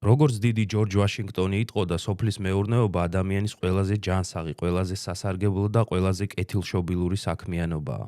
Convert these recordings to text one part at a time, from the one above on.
როგორც დიდი ჯორჯ ვაშინგტონი იტყოდა, სოფლის მეურნეობა ადამიანის ყველაზე ჯანსაღი, ყველაზე სასარგებლო და ყველაზე კეთილშობილური საქმიანობაა.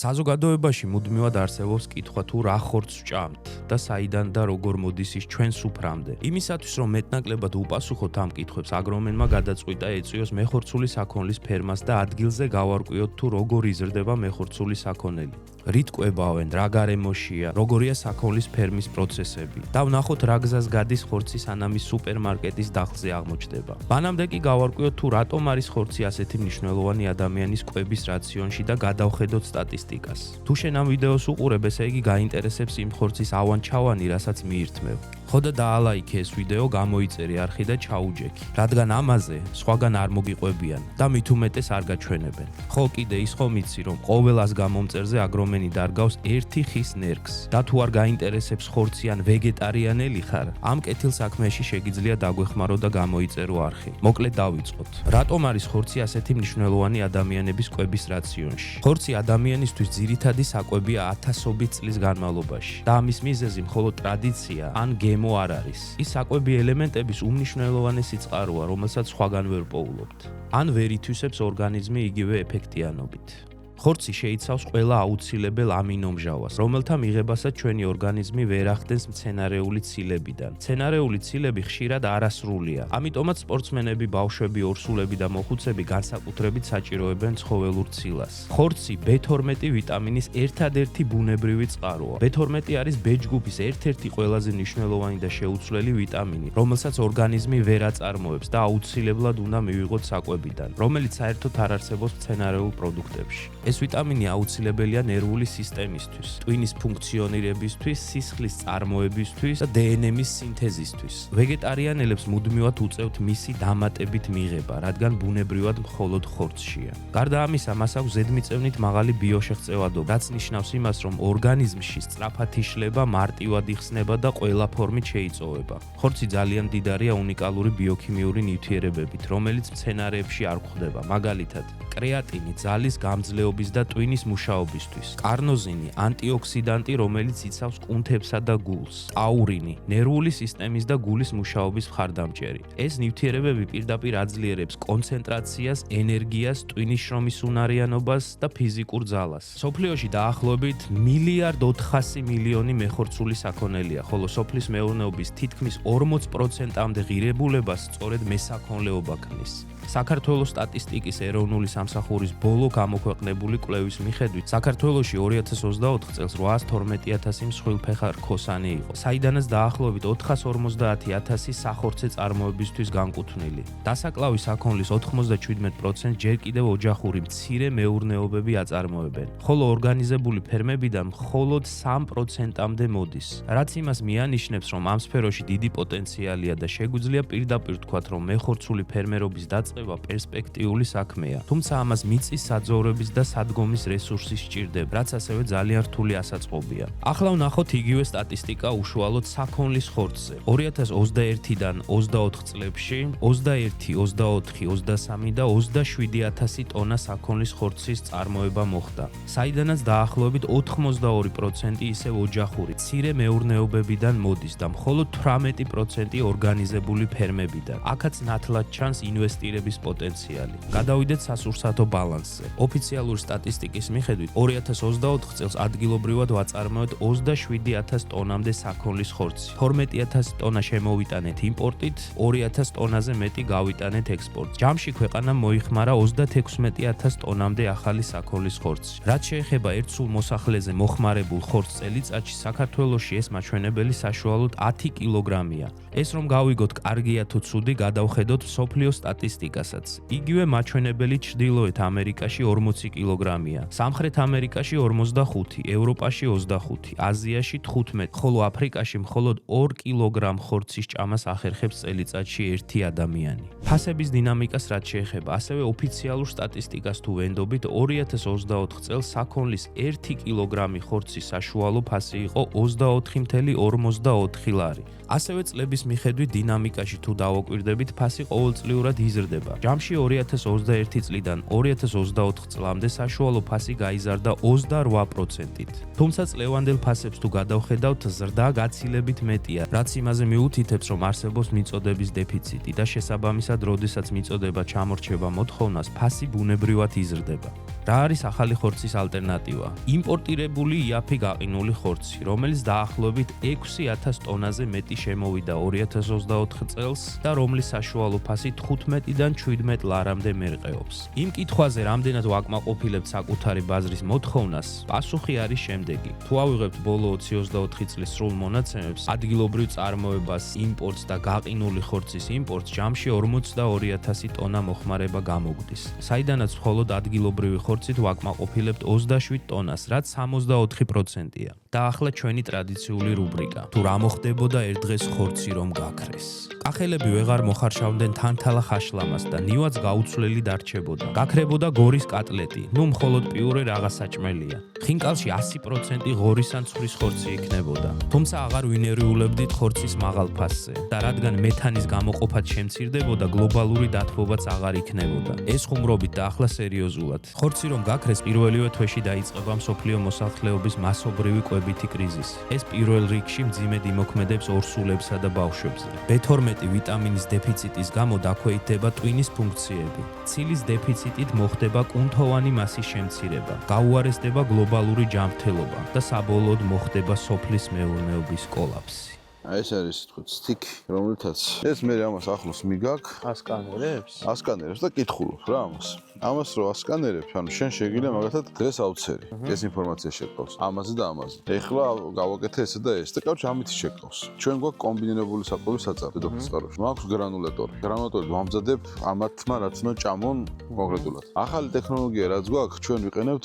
საზოგადოებაში მუდმივად არსებობს კითხვა თუ რა ხორცს ვჭამთ და საიდან და როგორ მოდის ის ჩვენს უფრამდე. იმისათვის რომ მეტნაკლებად უპასუხოთ ამ კითხვებს, აგრონომენმა გადაწყვიტა ეწვიოს მეხორცული საქონლის ფერმას და ადგილზე გავარკვიოთ თუ როგორ იზრდება მეხორცული საქონელი. რით კვებავენ, რა გარემოშია, როგორია საქონლის ფერმის პროცესები. და ვნახოთ რა გზას გადის ხორცი სანამ ის სუპერმარკეტის დახლზე აღმოჩნდება. მანამდე კი გავარკვიოთ თუ რატომ არის ხორცი ასეთი მნიშვნელოვანი ადამიანის კვების რაციონში და გადავხედოთ სტატისტიკას. თუ შენ ამ ვიდეოს უყურებ, ესე იგი გაინტერესებს იმ ხორცის ავან-ჩავანი, რასაც მიირთმევ. ხო და დაალაიქე ეს ვიდეო, გამოიწერე არხი და ჩაუჯექი, რადგან ამაზე სხვაგან არ მოგიყვებიან და მით უმეტეს არ გაჩვენებენ. ხო, კიდე ის ხომ იცი, რომ ყოველას გამომწერზე აგრომენი დარგავს ერთი ხის ნერგს და თუ არ გაინტერესებს ხორცი ან ვეგეტარიანელი ხარ, ამ კეთილ საქმეში შეგიძლია დაგვეხმარო და გამოიწერო არხი. მოკლედ დავიწყოთ. რატომ არის ხორცი ასეთი მნიშვნელოვანი ადამიანების კვების რაციონში? ხორცი ადამიანისთვის ძირითადი საკვებია ათასობით წლის განმავლობაში და ამის მიზეზი მხოლოდ ტრადიცია ან გემო არ არის. ის საკვები ელემენტების უმნიშვნელოვანესი წყაროა, რომელსაც სხვაგან ვერ პოულობთ. ან ვერ ითვისებს ორგანიზმი იგივე ეფექტიანობით. ხორცი შეიცავს ყველა აუცილებელ ამინომჟავას, რომელთა მიღებასაც ჩვენი ორგანიზმი ვერ ახდენს მცენარეული ცილებიდან. მცენარეული ცილები ხშირად არასრულია. ამიტომაც სპორტსმენები, ბავშვები, ორსულები და მოხუცები განსაკუთრებით საჭიროებენ ცხოველურ ცილას. ხორცი B12 ვიტამინის ერთადერთი ბუნებრივი წყაროა. B12 არის B ჯგუფის ერთ-ერთი ყველაზე მნიშვნელოვანი და შეუცვლელი ვიტამინი, რომელსაც ორგანიზმი ვერ აწარმოებს და აუცილებლად უნდა მივიღოთ საკვებიდან, რომელიც საერთოდ არ არსებობს მცენარეულ პროდუქტებში. ეს ვიტამინი აუცილებელია ნერვული სისტემისთვის, ტვინის ფუნქციონირებისთვის, სისხლის წარმოებისთვის და დნმ-ის სინთეზისთვის. ვეგეტარიანელებს მუდმივად უწევთ მისი დამატებით მიღება, რადგან ბუნებრივად მხოლოდ ხორცშია. გარდა ამისა, მას აქვს ზედმიწევნით მაღალი ბიოშეღწევადობა, რაც ნიშნავს იმას, რომ ორგანიზმში სწრაფად იშლება, მარტივად იხსნება და ყველა ფორმით შეიწოვება. ხორცი ძალიან მდიდარია უნიკალური ბიოქიმიური ნივთიერებებით, რომელიც მცენარეებში არ გვხვდება, მაგალითად, კრეატინი ძალის გამძლეობის და ტვინის მუშაობისთვის, კარნოზინი ანტიოქსიდანტი, რომელიც იცავს კუნთებსა და გულს, ტაურინი ნერვული სისტემის და გულის მუშაობის მხარდამჭერი. ეს ნივთიერებები პირდაპირ აძლიერებს კონცენტრაციას, ენერგიას, ტვინის შრომის უნარიანობას და ფიზიკურ ძალას. სოფლიოში დაახლოებით 1,4 მილიარდი მეხორცული საქონელია, ხოლო სოფლის მეურნეობის თითქმის 40%-მდე ღირებულებას სწორედ მესაქონლეობა ქმნის. საქართველოს სტატისტიკის ეროვნული სამსახურის ბოლო გამოქვეყნებული კვლევის მიხედვით, საქართველოში 2024 წელს 812,000 მსხვილფეხა რქოსანი იყო, საიდანაც დაახლოებით 450,000 სახორცე წარმოებისთვის განკუთვნილი. დასაკლავი საქონლის 97% ჯერ კიდევ ოჯახური მცირე მეურნეობები აწარმოებენ, ხოლო ორგანიზებული ფერმებიდან მხოლოდ 3%-მდე მოდის, რაც იმას მიანიშნებს, რომ ამ სფეროში დიდი პოტენციალია და შეგვიძლია პირდაპირ ვთქვათ, რომ მეხორცული ფერმერობის დაწყება პერსპექტიული საქმეა. თუმცა ამას მიწის საძოვრების და სადგომის რესურსი სჭირდება, რაც ასევე ძალიან რთული ასაწყობია. ახლა ვნახოთ იგივე სტატისტიკა უშუალოდ საქონლის ხორცზე. 2021-დან 24 წლებში 21, 24, 23 და 27,000 ტონა საქონლის ხორცის წარმოება მოხდა, საიდანაც დაახლოებით 82% ისევ ოჯახური, მცირე მეურნეობებიდან მოდის და მხოლოდ 18% ორგანიზებული ფერმებიდან. აქაც ნათლად ჩანს ინვესტირება მიღების პოტენციალი. გადავიდეთ სასურსათო ბალანსზე. ოფიციალური სტატისტიკის მიხედვით 2024 წელს ადგილობრივად ვაწარმოეთ 27000 ტონამდე საქონლის ხორცი. 12000 ტონა შემოვიტანეთ იმპორტით, 2000 ტონაზე მეტი გავიტანეთ ექსპორტით. ჯამში ქვეყანამ მოიხმარა 36000 ტონამდე ახალი საქონლის ხორცი. რაც შეეხება ერთ სულ მოსახლეზე მოხმარებულ ხორცს წელიწადში, საქართველოში ეს მაჩვენებელი საშუალოდ 10 კილოგრამია. ეს რომ გავიგოთ კარგია თუ ცუდი, გადავხედოთ მსოფლიო სტატისტიკასაც. იგივე მაჩვენებელი ჩრდილოეთ ამერიკაში 40 კილოგრამია, სამხრეთ ამერიკაში 45, ევროპაში 25, აზიაში 15, ხოლო აფრიკაში მხოლოდ 2 კილოგრამ ხორცის ჭამას ახერხებს წელიწადში ერთი ადამიანი. ფასების დინამიკას რაც შეეხება, ასევე ოფიციალურ სტატისტიკას თუ ვენდობით, 2024 წელს საქონლის 1 კილოგრამი ხორცის საშუალო ფასი იყო 24.44 ლარი. ასევე წლების მიხედვით დინამიკაში თუ დავაკვირდებით, ფასი ყოველწლიურად იზრდება. ჯამში 2021 წლიდან 2024 წლამდე საშუალო ფასი გაიზარდა 28%-ით. თუმცა წლევანდელ ფასებს თუ გადავხედავთ, ზრდა გაცილებით მეტია, რაც იმაზე მიუთითებს, რომ არსებობს მიწოდების დეფიციტი და შესაბამისად, როდესაც მიწოდება ჩამორჩება მოთხოვნას, ფასი ბუნებრივად იზრდება. რა არის ახალი ხორცის ალტერნატივა? იმპორტირებული იაფი გაყინული ხორცი, რომელიც დაახლოებით 6000 ტონაზე მეტი შემოვიდა 2024 წელს და რომლის საშუალო ფასი 15-დან 17 ლარამდე მერყეობს. იმ კითხვაზე, რამდენად ვაკმაყოფილებთ საკუთარი ბაზრის მოთხოვნას, პასუხი არის შემდეგი. თუ ავიღებთ ბოლო 2024 წლის სრულ მონაცემებს, ადგილობრივ წარმოებას, იმპორტს და გაყინული ხორცის იმპორტს ჯამში 42000 ტონა მოხმარება გამოგვდის. საიდანაც მხოლოდ ადგილობრივი ხორცით ვაკმაყოფილებთ 27 ტონას, რაც 64%-ია. და ახლა ჩვენი ტრადიციული რუბრიკა. თუ რა მოხდებოდა ერთ დღეს ხორცი რომ გაქრეს. კახელები ვეღარ მოხარშავდნენ თანთალა ხაშლამას და ნივაც გაუცვლელი დარჩებოდა. გაქრებოდა გორის კატლეტი, ნუ მხოლოდ პიურე რაღაც საჭმელია. ხინკალში 100% ღორის ან ცხვრის ხორცი იქნებოდა. თუმცა აღარ ვინერიულებდით ხორცის მაღალ ფასზე და რადგან მეთანის გამოყოფაც შემცირდებოდა, გლობალური დათბობაც აღარ იქნებოდა. ეს ხუმრობით და ახლა სერიოზულად. ხორცი რომ გაქრეს, პირველივე თვეში დაიწყება მსოფლიო მოსახლეობის მასობრივი კვებითი კრიზისი. ეს პირველ რიგში მძიმედ იმოქმედებს ორსულებსა და ბავშვებზე. B12 ვიტამინის დეფიციტის გამო დაქვეითდება ტვინის ფუნქციები. ცილის დეფიციტით მოხდება კუნთოვანი მასის შემცირება, გაუარესდება გლობალური ჯანმრთელობა და საბოლოოდ მოხდება სოფლის მეურნეობის კოლაფსი. ეს არის თქო სტიკი, რომელთაც ეს მე ამას ახლოს მიგაკ, ასკანერებს და კითხულობ რა ამას. ამას რო ასკანერებ, ანუ შენ შეგვიძლია მაგათად დღეს აუცერი. ეს ინფორმაცია შეგყავს ამაზე და ამაზე. ეხლა გავაკეთე ესა და ეს და კავშირი ამით შეგყავს. ჩვენ გვაქვს კომბინირებული საკვების საწარმო დედოფლის წყაროში. მაქვს გრანულატორი. გრანულატორი ვამზადებ ამათმა რაც უნდა ჭამონ კონკრეტულად. ახალი ტექნოლოგია რაც გვაქვს, ჩვენ ვიყენებთ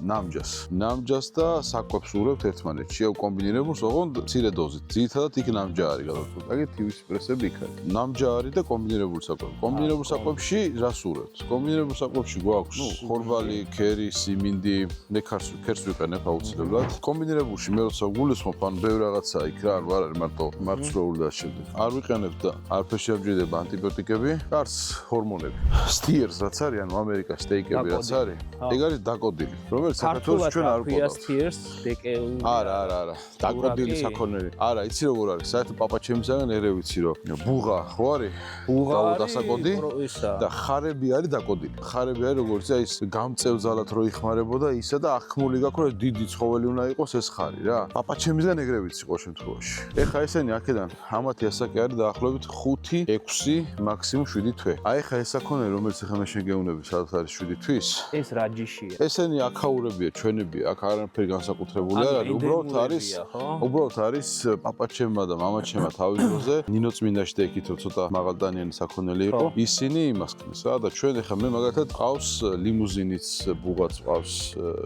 ნამჯას. ნამჯას და საკვებს ურევთ ერთმანეთში. აუ კომბინირებულს ოღონდ მცირე დოზით. ძირითადად იქ ნამჯა არის გადავწყვეტ. აი თივის პრესები იქ არის. ნამჯა არის და კომბინირებული საკვები. კომბინირებულ საკვებში რას ურევთ? კომბინირებულ საკვებში გვაქვს ხორბალი, ქერი, siminდი, მე ქერს ვიყენებ აუცილებლად. კომბინირებულში მე როცა გულისხმობ, ან ბევრი რაღაცა იქ რა არ არის მარტო მარცვლეული და შემდეგ. არ ვიყენებ და არაფერს შეაბჯდება ანტიბიოტიკები, გარს ჰორმონები. სტიერს რაც არის, ანუ ამერიკას სტეიკები რაც არის, ეგ არის დაკოდილი, რომელიც საქართველოს ჩვენ არ ვყავთ. სტიერს, დეკეუ. არა. დაკოდილი საქონელი. არა, იცი როგორ არის? საერთოდ პაპაჩემისაგან ერე ვიცი რომ ბუღა ხო არის? ბუღა დასაკოდი და ხარები არის დაკოდილი. ხარები არის როგორც ის გამწევზალად რო იხმარებოდა ისა და აღქმული გაქვს რომ დიდი ცხოველი უნდა იყოს ეს ხარი რა. პაპაჩემისგან ეგრე ვიცი ყოველ შემთხვევაში. ეხა ესენი აქედან ამათი ასაკი არის დაახლოებით 5-6 მაქსიმუმ 7 თვე. აი ხა ეს საქონელი რომელიც ეხა მე შეგეუნები სადაც არის 7 თვის. ეს რა ჯიშია? ესენი აქაურებია, ჩვენებია, აქ არაფერი განსაკუთრებული არ არის. უბრალოდ არის პაპაჩემმა და მამაჩემმა თავის დროზე ნინო წმინდაში და იქით რომ ცოტა მაღალდანიანი საქონელი იყო. ისინი იმას ქნის რა და ჩვენ ეხა მე მაგათად ყავს ლიმუზინიც, ბუღაც ყავს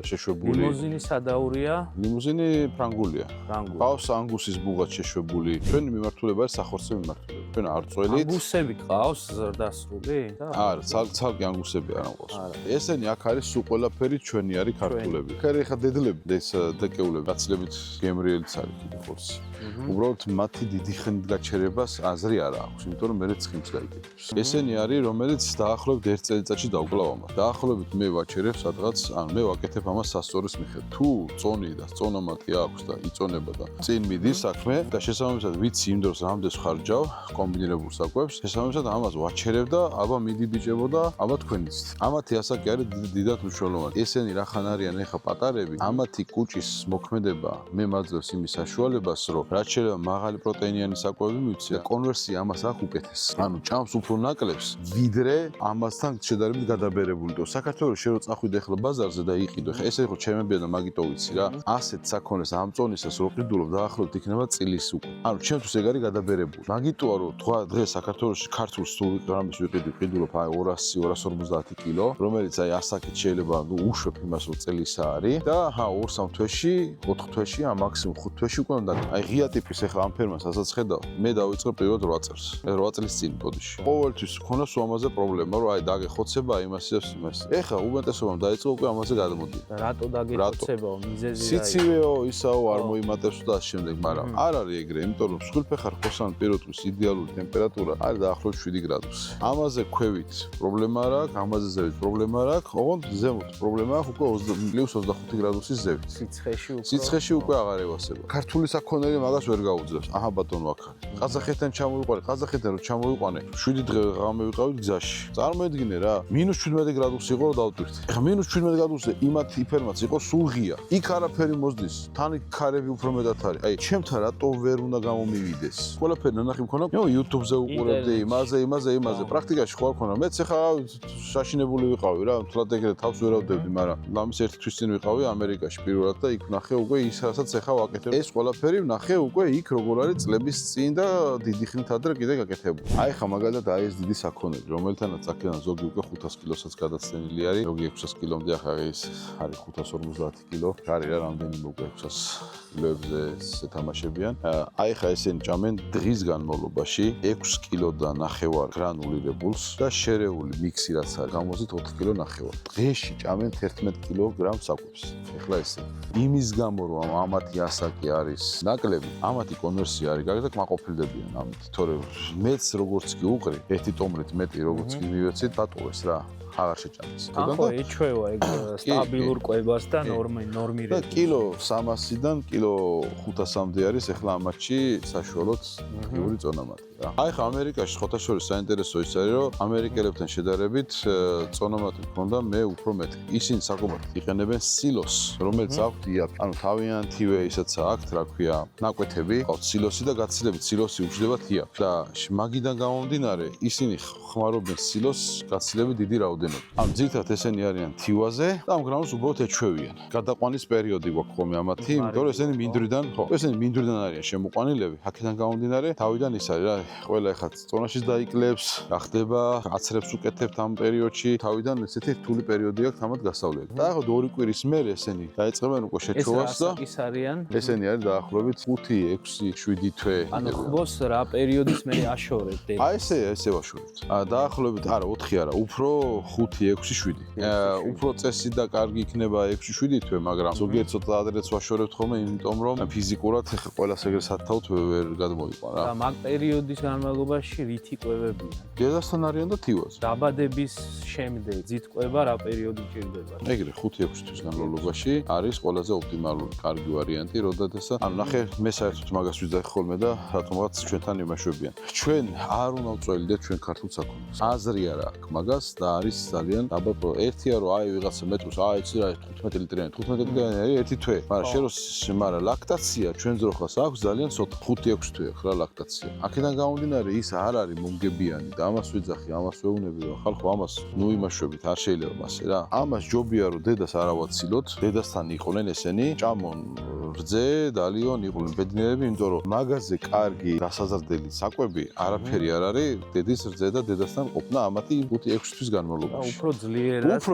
შეშვებული. ლიმუზინი სადაურია? ლიმუზინი ფრანგულია. ყავს ანგუსის ბუღაც შეშვებული. ჩვენი მიმართულება არის სახორცე მიმართულება. ჩვენ არწველი. ანგუსები ყავს ზრდასრული? არა, ცალკე ანგუსები არ ყავს. ესენი აქ არის სულ ყველაფერი ჩვენი არის ქართულები. ხარ ეხა დედლები და ეს დეკეულები გაცილებით გემრიელიც არის კიდე ხორცი. უბრალოდ მათი დიდი ხნით გაჩერებას აზრი არ აქვს, იმიტომ რომ მერე ცხიმს გაიგებს. ესენი არის, რომელიც დაახლოებით 1 წელიწადში უკვლავ ამას. დაახლოებით მე ვაჩერებ სადღაც, ანუ მე ვაკეთებ ამას სასწორის მიხედვით. თუ წონი და წონამატი აქვს და იწონება და წინ მიდის საქმე და შესაბამისად ვიცი იმ დროს რამდენს ხარჯავ კომბინირებულ საკვებს, შესაბამისად ამას ვაჩერებ და აბა მიდი ბიჭებო და აბა თქვენიცით. ამათი ასაკი არის დიდად მნიშვნელოვანი. ესენი რახან არიან ეხა პატარები, ამათი კუჭის მოქმედება მე მაძლევს იმის საშუალებას, რომ რაც შეიძლება მაღალი პროტეინიანი საკვები მივცე და კონვერსია ამას აქვს უკეთეს. ანუ ჭამს უფრო ნაკლებს, ვიდრე ამასთან შედარებით გადაბერებული. და საქართველოს შე რო წახვიდე ახლა ბაზარზე და იყიდო, ხა ესე ხო ჩემებია და მაგიტო ვიცი რა. ასეთ საქონლეს ამ წონისას რო ყიდულობ დაახლოებით იქნება წილის უკვე. ანუ ჩემთვის ეგ არის გადაბერებული. მაგიტოა რომ დღეს საქართველოში ქართულს თუ რამის ვიყიდი, ყიდულობ აი 200-250 კილო, რომელიც აი ასაკით შეიძლება უშვებ იმას რომ წელისა არის და 2-3 თვეში, 4 თვეში, მაქსიმუმ 5 თვეში უკვე უნდა. აი ღია ტიპის ახლა ამ ფერმას ასაც ხედავ, მე დავიწყე პირველად 8 წელს. 8 წლის წინ ბოდიში. ყოველთვის ქონდა სულ ამაზე პრობლემა, რომ აი დაგეხოცება იმას. ეხლა უმეტესობამ დაიწყო უკვე ამაზე გადამოდი. რატო დაგეხოცებაო, მიზეზი რა? სიცივეო, ისაო არ მოიმატებს და ამ შემდეგ, მაგრამ არ არის ეგრე, იმიტომ რომ სხვილფეხარ ხოსან პირუტყვის იდეალური ტემპერატურა არის დაახლოებით 7 გრადუსი. ამაზე ქვევით პრობლემა არ აქვს, ამაზე ზევით პრობლემა არ აქვს, ოღონდ ზემოთ პრობლემა აქვს უკვე +25 გრადუსის ზევით. სიცხეში უკვე აღარ ევასება. ქართული საქონელი მაგას ვერ გაუძლებს. აჰა ბატონო აქარი. ყაზახეთიდან ჩამოვიყვანე, ყაზახეთიდან რო ჩამოვიყვანე, 7 დღე ღამე ვიყავით გზაში. წარმოედგინე რა, -17 გრადუსი იყო რომ დავტვირთე. ეხლა -17 გრადუსზე იმათ იფერმაც იყო სულ ღია. იქ არაფერი მოსდის, თან იქ ქარები უფრო მეტად არის. აი, ჩემთან რატო ვერ უნდა გამომივიდეს? ყველაფერი ნანახი მქონდა, მე YouTube-ზე უყურებდი, იმაზე. პრაქტიკაში ხო არ ქონა. მეც ეხლა შაშინებული ვიყავი რა, თლად ეგრე თავს ვერ ავდებდი, მაგრამ ლამის ერთი თვის წინ ვიყავი ამერიკაში პირველად და იქ ვნახე უკვე ის რასაც ეხლა ვაკეთებ. ეს ყველაფერი ვნახე უკვე იქ როგორ არის წლების წინ და დიდი ხნით ადრე კიდე გაკეთებული. აი ხა მაგალითად აი ეს დიდი საქონელი, რომელთანაც აქედან ზოგი უკვე 500 კილოსაც გადაცდენილი არის, ზოგი 600 კილომდე ახლა ის არის 550 კილო. არის რა რამდენიმე უკვე 600 კილოებზე ეთამაშებიან. აი ხა ესენი ჭამენ დღის განმავლობაში 6 კილოდან ნახევარ გრანულირებულს და შერეული მიქსი რაც არის, გამოზით 4 კილო ნახევარ. დღეში ჭამენ 11 კილოგრამ საკვებს. ეხლა ესე. იმის გამო რომ ამათი ასაკი არის ნაკლები, ამათი კონვერსია არის კარგი და კმაყოფილდებიან ამით. თორე მეც როგორც კი უყრი, ერთი ტომრით მეტი როგორც კი მივეცით, დატოვეს რა. აღარ შეჭამეს. ხო, ეჩვევა ეგ სტაბილურ კვებას და ნორმირებას. და კილო 300-დან კილო 500-მდე არის ახლა ამათში საშუალოდ ღიური წონამატი რა. აი ხა ამერიკაში ხოთაშორის საინტერესო ის არის, რომ ამერიკელებთან შედარებით წონამატი მქონდა მე უფრო მეტი. ისინი საკუთარ იყენებენ სილოს, რომელიც აქვთ იაფი. ანუ თავიანთივე ისაც აქვთ, რა ქვია, ნაკვეთები, ყავთ სილოსი და გაცილებით სილოსი უჯდებათ იაფი. და მაგიდან გამომდინარე, ისინი ხმარობენ სილოს გაცილებით დიდი რაოდენობით. ამ ძირითადად ესენი არიან თივაზე და ამ გრაუნდს უბრალოდ ეჩვევიან. გადაყვანის პერიოდი გვაქვს ხოლმე ამათი, იმიტომ რომ ესენი მინდვრიდან, ხო, ესენი მინდვრიდან არიან შემოყვანილები. აქედან გამომდინარე, თავიდან ის არის რა, ყველა ეხლა წონაშიც დაიკლებს, გახდება, აცრებს უკეთებთ ამ პერიოდში, თავიდან ესეთი რთული პერიოდი აქვს ამათ გასავლელი. და ახლა 2 კვირის მერე ესენი დაიწყებენ უკვე შეჩოვას და ის არიან? ესენი არის დაახლოებით 5, 6, 7 თვე. ანუ ხბოს რა პერიოდის მერე აშორებთ? აი ესე ვაშორებთ. დაახლოებით არა 4 არა, უფრო 5, 6, 7. უფრო წესი და კარგი იქნება 6, 7 თვე, მაგრამ ზოგიერთ ცოტა ადრეც ვაშორებთ ხოლმე, იმიტომ რომ ფიზიკურად ახლა ყველას ეგრე სათაუთ ვერ გადმოიყვან რა. და მაგ პერიოდის განმავლობაში რითი კვებებია? დედასთან არიან და თივაზე. დაბადების შემდეგ ძით კვება რა პერიოდი ჭირდება? ეგრე 5-6 თვის განმავლობაში არის ყველაზე ოპტიმალური კარგი ვარიანტი, როდესაც ანუ ნახე მე საერთოდ მაგას ვიძახი ხოლმე და რატომღაც ჩვენთან იმაშვებიან. ჩვენ არ უნდა ვწველიდეთ ჩვენ ქართულ საქონელს. აზრი არა აქვს მაგას და არის ძალიან დაბა ერთია რომ აი ვიღაცა მეტროს აი იცი რა 15 ლიტრიანი 15 ლიტრიანი არის ერთი თვე მაგრამ შენ ლაქტაცია ჩვენ ძროხას აქვს ძალიან ცოტა 5-6 თვე ხო რა ლაქტაცია აქედან გამომდინარე ის არ არის მომგებიანი და ამას ვიძახი ამას ვეუბნები რომ ხალხო ამას ნუ იმაშვებით არ შეიძლება მასე რა ამას ჯობია რომ დედას არ ავაცილოთ დედასთან იყვნენ ესენი ჭამონ რძე დალიონ იყვნენ ბედნიერები იმიტომ რომ მაგაზე კარგი დასაზრდელი საკვები არაფერი არ არის დედის რძე და დედასთან ყოფნა ამათი 5-6 თვის განმავლობაში უფრო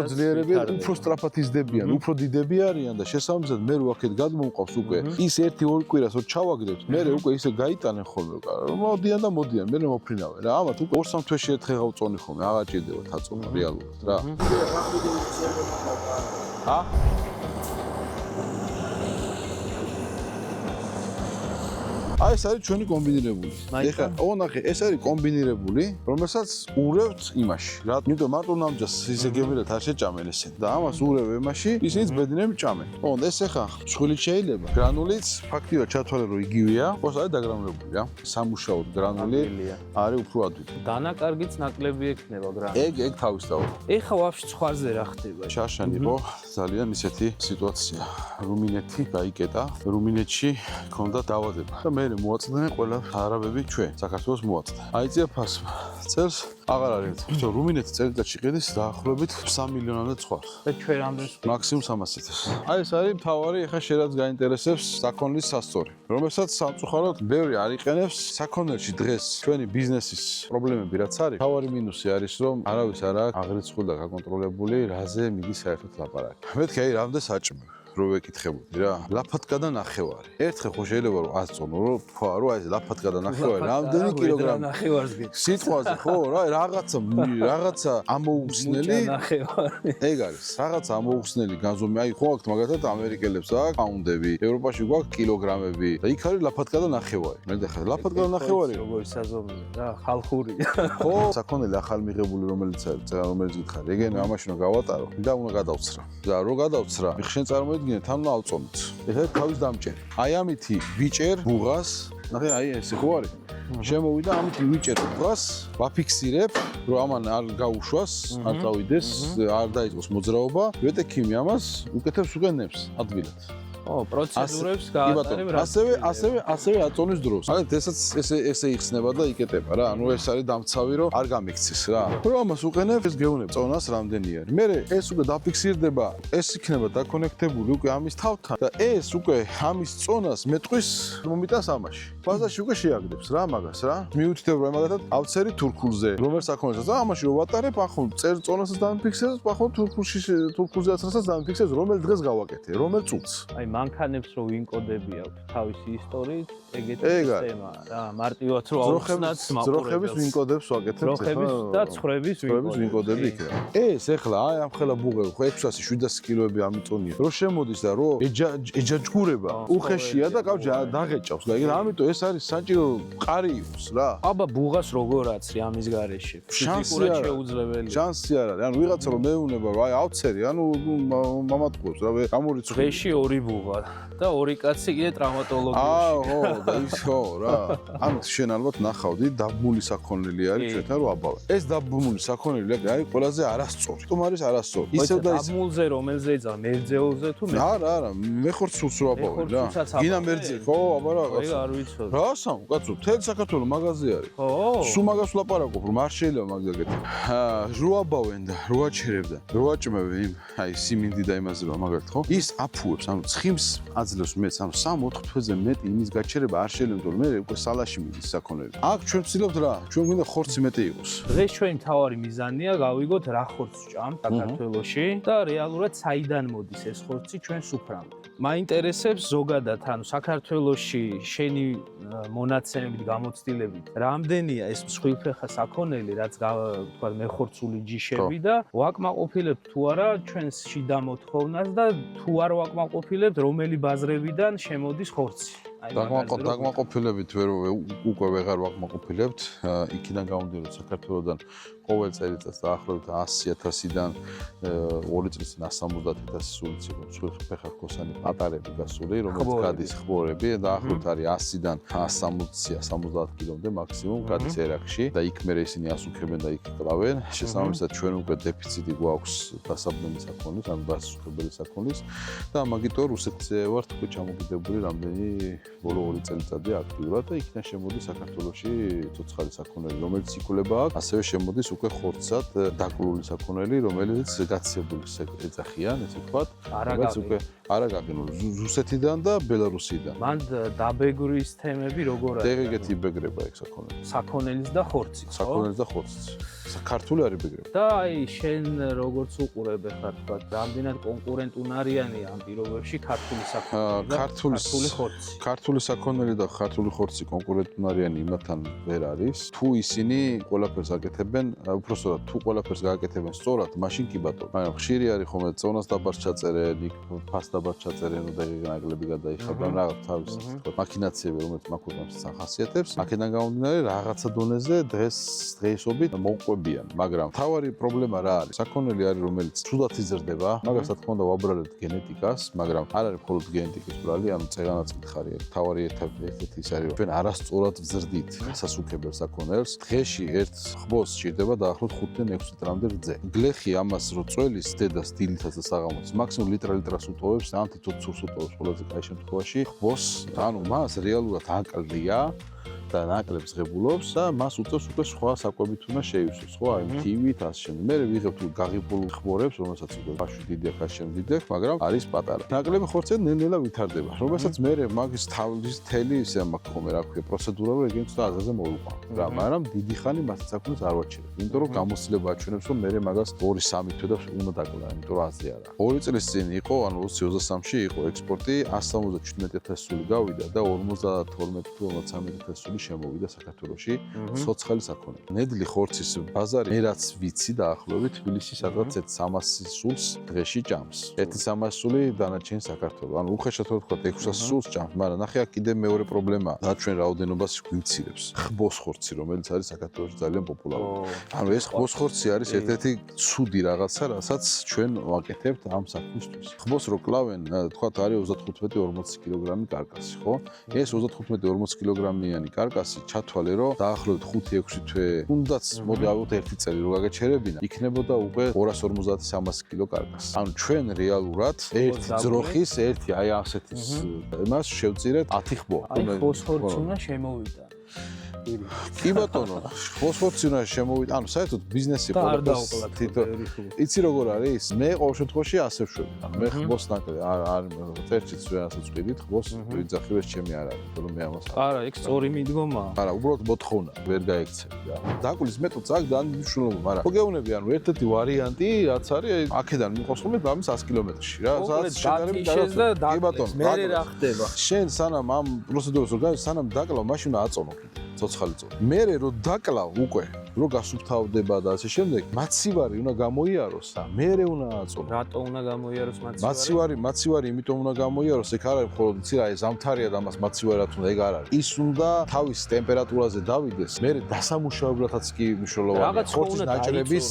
ძლიერები უფრო სწრაფად იზრდებიან უფრო დიდები არიან და შესაბამისად მე რო აქეთ გადმომყავს უკვე ის 1-2 კვირას რო ჩავაგდებთ მე უკვე ისე გაიტანენ ხოლმე მოდიან და მოდიან მე მოფრინავენ რა ამათ უკვე 2-3 თვეში ერთხელ გავწონი ხოლმე აღარ ჭირდება თაწონა რეალურად რა ა აი ეს არის ჩვენი კომბინირებული. ეხლა ოღონდ ეს არის კომბინირებული, რომელსაც ურევთ იმაში. რა, იმიტომ მარტო ნამჯას ისე გემილეთ არ შეჭამენ ესენ და ამას ურევ ემაში, ისინიც ბედნიერი ჭამენ. ოღონდ ეს ეხლა ცხვილით შეიძლება. გრანულიც ფაქტიურად ჩათვალე რომ იგივეა, ყოს არის დაგრამლებული რა. სამუშაოდ გრანული არის უფრო ადვილი. დანაკარგიც ნაკლები ექნება გრანული. ეგ თავისთავად. ეხლა ვაფშე სხვაზე რა ხდება? შარშან იყო ძალიან ისეთი სიტუაცია. რუმინეთი გაიკეტა, რუმინეთში ქონდა დაავადება და მე მოაწდნენ ყველა არაბები ჩვენ საქართველოს მოაწდა. აიწია ფასმა. წელს აღარ არის. თუმცა რუმინეთი წელიწადში ყიდის დაახლოებით 3 მილიონამდე ცხვარს. და ჩვენ რამდენს მაქსიმუმ 300-ს. აი ეს არის მთავარი, ეხა შენაც გაინტერესებს საქონლის სასწორი, რომელსაც სამწუხაროდ ბევრი არ იყენებს. საქონელში დღეს ჩვენი ბიზნესის პრობლემები რაც არის, მთავარი მინუსი არის, რომ არავის არ აქვს აღრიცხული და გაკონტროლებული, რაზე მიდის საერთოდ ლაპარაკი. მეთქი აი რამდენ საჭმევ რო ვეკითხებოდი რა. ლაფათკა და ნახევარი. ერთხელ ხო შეიძლება რომ აწწონო, რომ თქვა რომ აი ეს ლაფათკა და ნახევარი რამდენი კილოგრამი. ნახევარს გიქ. სიტყვაზე ხო რა, რაღაცა ამოუხსნელი. ნახევარი. ეგ არის, რაღაცა ამოუხსნელი განზომი. აი ხო აქ მაგათად ამერიკელებს აქვს პაუნდები, ევროპაში გვაქვს კილოგრამები და იქ არის ლაფათკა და ნახევარი. მე და ხა ლაფათკა და ნახევარი როგორი საზომია რა, ხალხურია. ხო, საქონელი ახალ მიღებული რომელიც გითხარი, ეგენ ამაში უნდა გავატარო და უნდა გადავცრა. და რო გადავცრა, შენ წარმოიდგინე თან უნდა ავწონოთ. ეხლა თავის დამჭერ. აი ამითი ვიჭერ ბუღას, ნახე აი ესე ხო არის? შემოვიდა ამითი ვიჭერ ბუღას, ვაფიქსირებ, რომ ამან არ გაუშვას, არ წავიდეს, არ დაიწყოს მოძრაობა, ვეტექიმი ამას უკეთებს უგენებს ადგილად. ო, პროცედურებს გაატარებ რა. ასევე აწონის დროს. აი ესაც ესე იხსნება და იკეტება რა. ანუ ეს არის დამცავი რომ არ გამიქცეს რა. რომ ამას უყენებ, ეს გეუნებ წონას რამდენი არის. მე ეს უკვე დაფიქსირდება, ეს იქნება დაკონექტებული უკვე ამის თავთან და ეს უკვე ამის წონას მეტყვის მომიტას ამაში. ბაზაში უკვე შეაგდებს რა მაგას რა. მიუთითებ რომ მაგათად ავცერი თურქულზე, რომელ საქონელსაც და ამაში რომ ვატარებ, ახლა წერ წონასაც დამიფიქსირებ, ახლა თურქულზეაც რასაც დამიფიქსირებ, რომელ დღეს გავაკეთე, რომელ წუთს. აი მანქანებს რო ვინკოდები აქვს თავისი ისტორიით, ეგეთი სისტემა რა, მარტივად რო აუხსნათ ძროხების ვინკოდებს ვაკეთებ ეხლა. ძროხების და ცხრების ვინკოდები იქნება. ეს ეხლა აი ამ ხელა ბუღები ხო 600-700 კილოები ამიწონია. რო შემოდის და რო ეჯაჯგურება, უხეშია და კავშირი დაღეჭავს. და ამიტომ ეს არის საჭირო ყარი იყოს რა. აბა ბუღას როგორ აცრი ამის გარეშე? ფიზიკურად შეუძლებელია. შანსი არ არის. ანუ ვიღაცა რომ მეუნება რომ აი ავცერი, ანუ მამატყუებს რა, გამორიცხული. დღეში 2 ბუღა და 2 კაცი კიდე ტრავმატოლოგიაში. ხო, და ის ხო რა. ანუ შენ ალბათ ნახავდი, დაბმული საქონელი არის ჩვენთან რო აბავე. ეს დაბმული საქონელი არის ყველაზე არასწორი. თუმ არის არასწორი. ისევ და ის დაბმულზე რომელზე იძა მერძეულზე თუ მე? არა, მე ხარ სულს რო აბავე რა. გინა მერძე, ხო, აბა რა. ეგ არ ვიცოდი. რა სამ, კაცო, თელ საქართველოს მაღაზი არის. ხო. სულ მაგას ვლაპარაკობ, რომ არ შეიძლება მაგაგეთი. რო აბავენ და რო აჩერებდა, რო აჭმევ იმ აი სიმინდი და იმაზე რა მაგალითად ხო? ის აფუებს, ანუ ცხიმს აძლევს მეც, ანუ 3-4 თვეზე მეტი იმის გაჩერება არ შეიძლება, რომ მე უკვე სალაში მიდის საქონელი. აქ ჩვენ ვცდილობთ რა, ჩვენ გვინდა ხორცი მეტი იყოს. დღეს ჩვენი მთავარი მიზანია გავიგოთ რა ხორცს ჭამთ საქართველოში და რეალურად საიდან მოდის ეს ხორცი ჩვენ სუფრამდე. მაინტერესებს ზოგადად, ანუ საქართველოში შენი მონაცემებით გამოცდილებით, რამდენია ეს მსხვილფეხა საქონელი, რაც თქვა მეხორცული ჯიშები და ვაკმაყოფილებთ თუ არა ჩვენს შიდა მოთხოვნას და თუ არ ვაკმაყოფილებთ რომელი ბაზრებიდან შემოდის ხორცი. დაგმაყოფილებით უკვე ვეღარ ვაკმაყოფილებთ, იქიდან გამომდინარე საქართველოსდან ყოველ წელიწადს დაახლოებით 100,000-დან 2 წლის წინ 170,000 სულიც იყო მსხვილფეხა ხორცანი პატარები გასული, რომელიც გადის ხბორები, დაახლოებით არის 100-დან 160 კილომდე მაქსიმუმ გადის ერაყში და იქ მე ისინი ასუქებენ და იქ კლავენ. შესაბამისად ჩვენ უკვე დეფიციტი გვაქვს დასაბნელი საქონლის, ანუ დასუსხებელი საქონლის და მაგიტო რუსეთზე ვართ უკვე ჩამოგიდებული რამდენი ბოლო 2 წელიწადია აქტიურად და იქიდან შემოდის საქართველოში ცოცხალი საქონელი, რომელიც იკვლება აქ, ასევე შემოდის უკვე ხორცად დაკლული საქონელი, რომელიც გაცილებული ეძახიან, ესე ვთქვათ, რომელიც უკვე არაგაგენული რუსეთიდან და ბელარუსიდან. მან დაბეგრის თემები როგორ არის? ეგეთი იბეგრება ეგ საქონელი. საქონელის და ხორცის, ხო? საქონელის და ხორცის. ქართული არ იბეგრება. და აი შენ როგორც უყურებ ახლა თქვა, რამდენად კონკურენტუნარიანი ამ პირობებში ქართული საქონელი და ქართული ხორცი. ქართული საქონელი და ქართული ხორცი კონკურენტუნარიანი იმათთან ვერ არის. თუ ისინი ყველაფერს აკეთებენ უпростоრად თუ ყველაფერს გააკეთებენ სწორად, მაშინ კი ბატონო. მაგრამ ხშირი არის ხომ წონას დაბარს ჩაწერენ, იქ ფას დაბარს ჩაწერენ და ნაკლები გადაიხადან რაღაც თავის თქო მაქინაციები, რომელიც მაქვეყნებს ახასიათებს. აქედან გამომდინარე რაღაცა დონეზე დღეისობით მოუყვებიან, მაგრამ თავარი პრობლემა რა არის? საქონელი არის, რომელიც ცუდად იზრდება, მაგას რა თქმა უნდა ვაბრალებთ გენეტიკას, მაგრამ არ არის მხოლოდ გენეტიკის ბრალი, ანუ წეგანაც მითხარი არის. თავარი ერთ-ერთი ის არის, რომ ჩვენ არასწორად ვზრდით სასუქებელ საქონელს. დღეში ერთ ხბოს სჭირდება დაახლოებით 5-დან 6 ლიტრამდე რძე. გლეხი ამას რო წველის დედას დილითაც და საღამოც მაქსიმუმ ლიტრას უტოვებს, ან თითო ცურს უტოვებს ყველაზე კაი შემთხვევაში. ხბოს, ანუ მას რეალურად აკლდია და ნაკლებს ღებულობს და მას უწევს უკვე სხვა საკვებით უნდა შეივსოს, ხო, აი მთივით ასე შემდეგ. მე ვიღებ თუ გაღებულ ხბორებს, რომელსაც უკვე ბავშვი დიდი აქვს, ასე შემდეგ, მაგრამ არის პატარა. ნაკლები ხორცები ნელ-ნელა ვითარდება, რომელსაც მე მაგის თავის თელი ისე მაქვს ხომ რა ქვია, პროცედურა რომ ეგენ ცოტა აზაზე მოვიყვან. რა, მაგრამ დიდი ხანი მას საქმეს არ ვაჩერებ. იმიტომ რომ გამოცდილება აჩვენებს, რომ მე მაგას 2-3 თვე და უნდა დაკლა, იმიტომ რომ აზრი არა. 2 წლის წინ იყო, ანუ 2023-ში იყო ექსპორტი 177,000 სული გავიდა და 52 თუ 53,000 სული შემოვიდა საქართველოში ცოცხალი საქონელი. ნედლი ხორცის ბაზარი მე რაც ვიცი დაახლოებით თბილისში სადღაც 300 სულს დღეში ჭამს. 1-300 სული დანარჩენი საქართველო. ანუ უხეშად ვთქვა 600 სულს ჭამს, მაგრამ ნახე აქ კიდე მეორე პრობლემაა. და ჩვენ რაოდენობას გვიცირებს. ხბოს ხორცი, რომელიც არის საქართველოში ძალიან პოპულარული. ანუ ეს ხბოს ხორცი არის ერთ-ერთი ცუდი რაღაცა, რასაც ჩვენ ვაკეთებთ ამ საქმისთვის. ხბოს რო კლავენ, თქვა არის 35-40 კილოგრამი კარკასი, ხო? ეს 35-40 კილოგრამიანი კარკასი ჩათვალე რომ დაახლოებით 5-6 თვე თუნდაც მოდი ავიღოთ 1 წელი რო გაგეჩერებინა იქნებოდა უკვე 250-300 კილო კარკასი. ანუ ჩვენ რეალურად ერთი ძროხის ერთი აი ასეთის იმას შევწირეთ 10 ხბო. აი ფოსფორიც უნდა შემოვიდა. კი ბატონო, ფოსფორიც უნდა შემოვიდა. ანუ საერთოდ ბიზნესი ყველაფერს თითო იცი როგორ არის? მე ყოველ შემთხვევაში ასე ვშვები. ანუ მე ხბოს ნაკლები არ ერთიც ვერასაც ვყიდით, ხბოს ვიძახილეს ჩემი არ არის, რომ მე ამას არა, ეგ სწორი მიდგომაა. არა, უბრალოდ მოთხოვნა, ვერ გაიქცევი რა. დაკვლის მეთოდს აქ დანიშნულობა, მაგრამ მოგეუბნები, ანუ ერთ-ერთი ვარიანტი რაც არის, აქედან მიყვავს ხოლმე დამის 100 კილომეტრში რა. სადაც შედარებით კი ბატონო, მე რა ხდება? შენ სანამ ამ პროცედურას რო გავი, სანამ დაკლავ, მაშინ უნდა აწონო ცოცხალი წონა. მერე რო დაკლავ უკვე, რო გასუფთავდება და ასე შემდეგ, მაცივარი უნდა გამოიაროს და მერე უნდა აწონო. რატო უნდა გამოიაროს მაცივარი? მაცივარი იმიტომ უნდა გამოიაროს, ეგ არ არის მხოლოდ იცი რა, ეს ზამთარია და მას მაცივარად უნდა ეგ არ არის. ის უნდა თავის ტემპერატურაზე დავიდეს, მერე დასამუშავებლადაც კი მნიშვნელოვანია. ხორცის ნაჭრების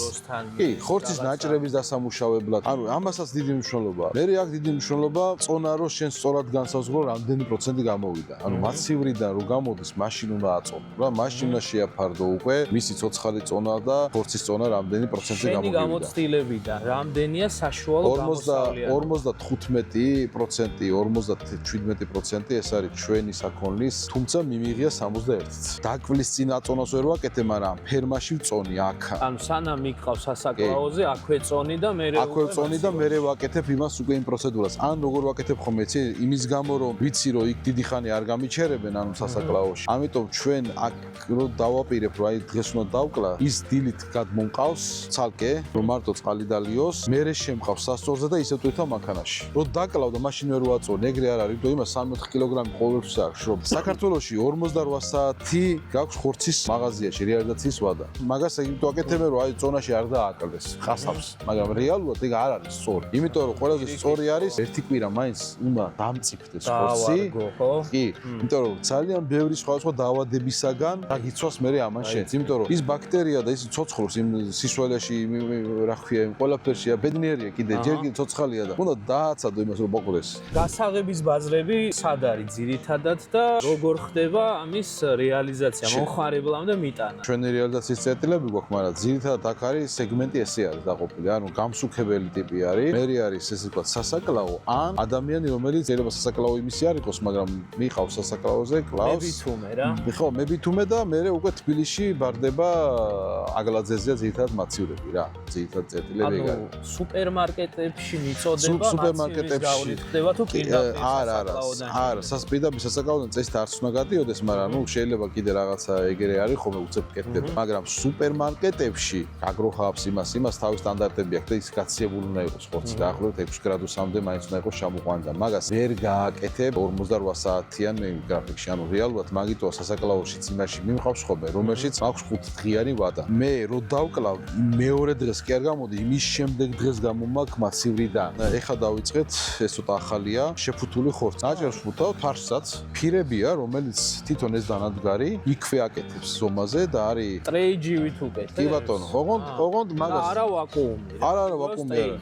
კი, ხორცის ნაჭრების დასამუშავებლად. ანუ ამასაც დიდი მნიშვნელობაა. მერე აქ დიდი მნიშვნელობა წონა რო შენ სწორად განსაზღვრო, რამდენი პროცენტი გამოვიდა. ანუ მაცივრიდან რო გამოდის, მაშინ უნდა აწონო. რა მაშინ უნდა შეაფარდო უკვე მისი ცოცხალი წონა და ხორცის წონა რამდენი პროცენტი გამოვიდა. შენი გამოცდილებიდან რამდენია საშუალო გამოსავლიანი? 55%, 57% ეს არის ჩვენი საქონლის, თუმცა მიმიღია 61-იც. დაკვლის წინ აწონას ვერ ვაკეთე, მაგრამ ფერმაში ვწონი აქ. ანუ სანამ მიყავს სასაკლაოზე, აქვე წონი და მე აქვე წონი და მე ვაკეთებ იმას უკვე იმ პროცედურას. ან როგორ ვაკეთებ ხომ იცი, იმის გამო რომ ვიცი რომ იქ დიდი ხანი არ გამიჩერებენ ანუ სასაკლაოში. ამიტომ ჩვენ აქ რო დავაპირებ რომ აი დღეს უნდა დავკლა, ის დილით გადმონყავს ცალკე, რომ მარტო წყალი დალიოს, მერე შემყავს სასწორზე და ისევ თვითონ მანქანაში. რო დაკლავ და მაშინ ვერ ვაწონ, ეგრე არ არის, იმიტომ იმას 3-4 კილოგრამი ყოველთვის აქვს, რომ საქართველოში 48 საათი გაქვს ხორცის მაღაზიაში რეალიზაციის ვადა. მაგას ეგ ვაკეთებენ რომ აი წონაში არ დააკლდეს, ხასავს, მაგრამ რეალურად ეგ არ არის სწორი. იმიტომ რომ ყველაზე სწორი არის ერთი კვირა მაინც უნდა დამწიფდეს ხორცი. კი, იმიტომ რომ ძალიან ბევრი სხვადასხვა დაავადებისაგან დაგიცვას მე ამან შენს, იმიტომ რომ ის ბაქტერია და ის ცოცხლობს იმ სისხლში, რა ქვია, იმ ყველაფერშია, ბედნიერია კიდე, ჯერ კიდე ცოცხალია და უნდა დააცადო იმას რომ მოყდეს. გასაღების ბაზრები სად არის ძირითადად და როგორ ხდება ამის რეალიზაცია მომხმარებლამდე მიტანა? ჩვენი რეალიზაციის წერტილები გვაქვს, მაგრამ ძირითადად აქ არის სეგმენტი ესე არის დაყოფილი, ანუ გამსუქებელი ტიპი არის, მერე არის ესე ვთქვათ სასაკლაო ან ადამიანი რომელიც შეიძლება სასაკლაო იმისი არ იყოს, მაგრამ მიყავს სასაკლაოზე, კლავს. მე ვითუმე რა. ხო, მე ვითუმე და მე უკვე თბილისში ბარდება აგლაძეზეა ძირითადად მაცივრები რა, ძირითადად წერტილები ეგ არის. ანუ სუპერმარკეტებში მიწოდება სუპერმარკეტებში ხდება თუ პირდაპირ არა, პირდაპირ სასაკლაოდან წესით არც უნდა გადიოდეს, მაგრამ ნუ შეიძლება კიდე რაღაცა ეგრე არის, ხომ უცებ კეთდება, მაგრამ სუპერმარკეტებში აგროჰაბს იმას თავის სტანდარტები აქვს და ის გაცილებული უნდა იყოს ხორცი, დაახლოებით 6 გრადუსამდე მაინც უნდა იყოს ჩამოყვანილი და მაგას ვერ გააკეთებ 48 საათიან გრაფიკში, ანუ რეალურად მაგიტოა სასაკლაოშიც მაგაზინს იმაში მიმყავს ხოლმე, რომელშიც აქვს 5 დღიანი ვადა. მე რო დავკლავ მეორე დღეს კი არ გამოდი, იმის შემდეგ დღეს გამომაქვს მასივრიდან. ეხლა დავიწყეთ, ეს ცოტა ახალია, შეფუთული ხორცი. აჭერს ფუთავ ფარშსაც, ფირებია, რომელიც თვითონ ეს დანადგარი იქვე აკეთებს ზომაზე და არის ტრეიჯივით უკეთ. კი ბატონო, ოღონდ მაგას არა ვაკუუმი. არა ვაკუუმი არა.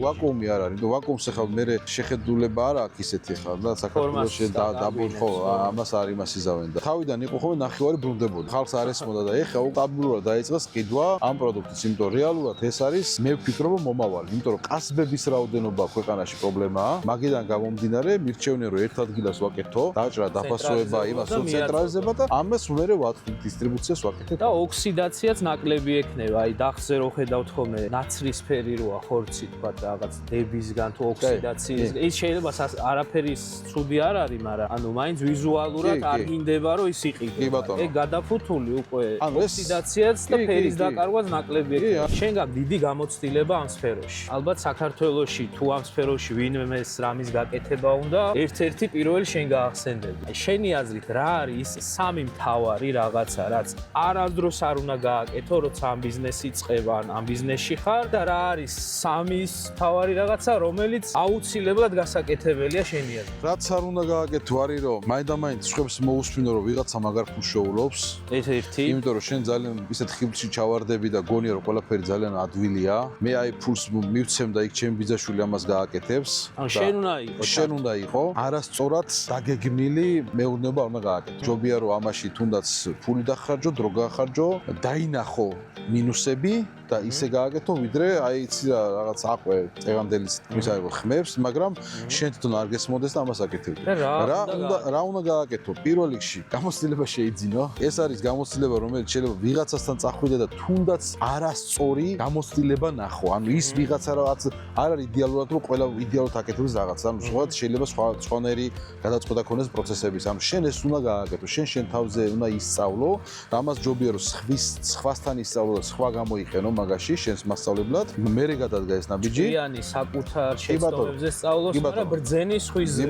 ვაკუუმი არ არის. ვაკუუმს ახლა მე შეხედულება არ აქვს ისეთი ახლა და საქართველოში დაბურხო ამას არ იმას იზავენ და თავიდან იყო ხოლმე ნახევარი ბრუნდებოდი. ხალხს არ ესმოდა და ეხლა სტაბილურად დაიწყეს ყიდვა ამ პროდუქტის, იმიტომ რომ რეალურად ეს არის მე ვფიქრობ მომავალი, იმიტომ რომ კასბების რაოდენობა ქვეყანაში პრობლემაა. მაგიდან გამომდინარე მირჩევნია რომ ერთ ადგილას ვაკეთო, დაჭრა, დაფასოება, იმას ცენტრალიზება და ამას მერე ვატყობ დისტრიბუციას ვაკეთებ. და ოქსიდაციაც ნაკლები ექნება, აი დახზე რო ხედავთ ხოლმე ნაცრისფერი როა ხორცი თქვა რაღაც დებისგან თუ ოქსიდაციის. ის შეიძლება არაფერი ცუდი არ არის, მაგრამ ანუ მაინც ვიზუალურად არ გინდება რომ ის იყიდო. ეგ გადაფუთული უკვე ოქსიდაციაც და ფერის დაკარგვაც ნაკლები ექნება. შენ გაქვს დიდი გამოცდილება ამ სფეროში. ალბათ საქართველოში თუ ამ სფეროში ვინმეს რამის გაკეთება უნდა, ერთ-ერთი პირველი შენ გაახსენდები. შენი აზრით რა არის სამი მთავარი რაღაცა, რაც არასდროს არ უნდა გააკეთო, როცა ამ ბიზნესი წყება, ამ ბიზნესში ხარ და რა არის სამი მთავარი რაღაცა, რომელიც აუცილებლად გასაკეთებელია შენი აზრით? რაც არ უნდა გააკეთო არის რომ მაინდა-მაინც ხვებს მოусმინო რომ ვიღაცა მაგარ ფულს შეულობს. ეს ერთი. იმიტომ რომ შენ ძალიან ისეთ ხიბლში ჩავარდები და გონია რომ ყველაფერი ძალიან ადვილია. მე აი ფულს მივცემ და იქ ჩემი ბიძაშვილი ამას გააკეთებს. ანუ შენ უნდა იყო. შენ უნდა იყო. არასწორად დაგეგმილი მეურნეობა არ უნდა გააკეთო. ჯობია რომ ამაში თუნდაც ფული დახარჯო, დრო გაახარჯო, დაინახო მინუსები და ისე გააკეთო, ვიდრე აი იცი რა რაღაც აყვე წევანდელის თქმის აიღო ხმებს, მაგრამ შენ თვითონ არ გესმოდეს და ამას აკეთებდი. რა უნდა გააკეთო? პირველ რიგში გამოცდილება შეიძინო. ეს არის გამოცდილება, რომელიც შეიძლება ვიღაცასთან წახვიდე და თუნდაც არასწორი გამოცდილება ნახო. ანუ ის ვიღაცა რაღაც არ არის იდეალურად რომ ყველა იდეალურად აკეთებს რაღაცა. ანუ სხვაად შეიძლება სხვანაირი გადაწყვეტა ქონდეს პროცესების. ანუ შენ ეს უნდა გააკეთო. შენ თავზე უნდა ისწავლო. ამას ჯობია რომ სხვასთან ისწავლო და სხვა გამოიყენო მაგაში შენს მასწავლებლად. მერე გადადგა ეს ნაბიჯი. იანი საკუთარ შეცდომებზე სწავლოს, მაგრამ ბრძენის ხუიზე.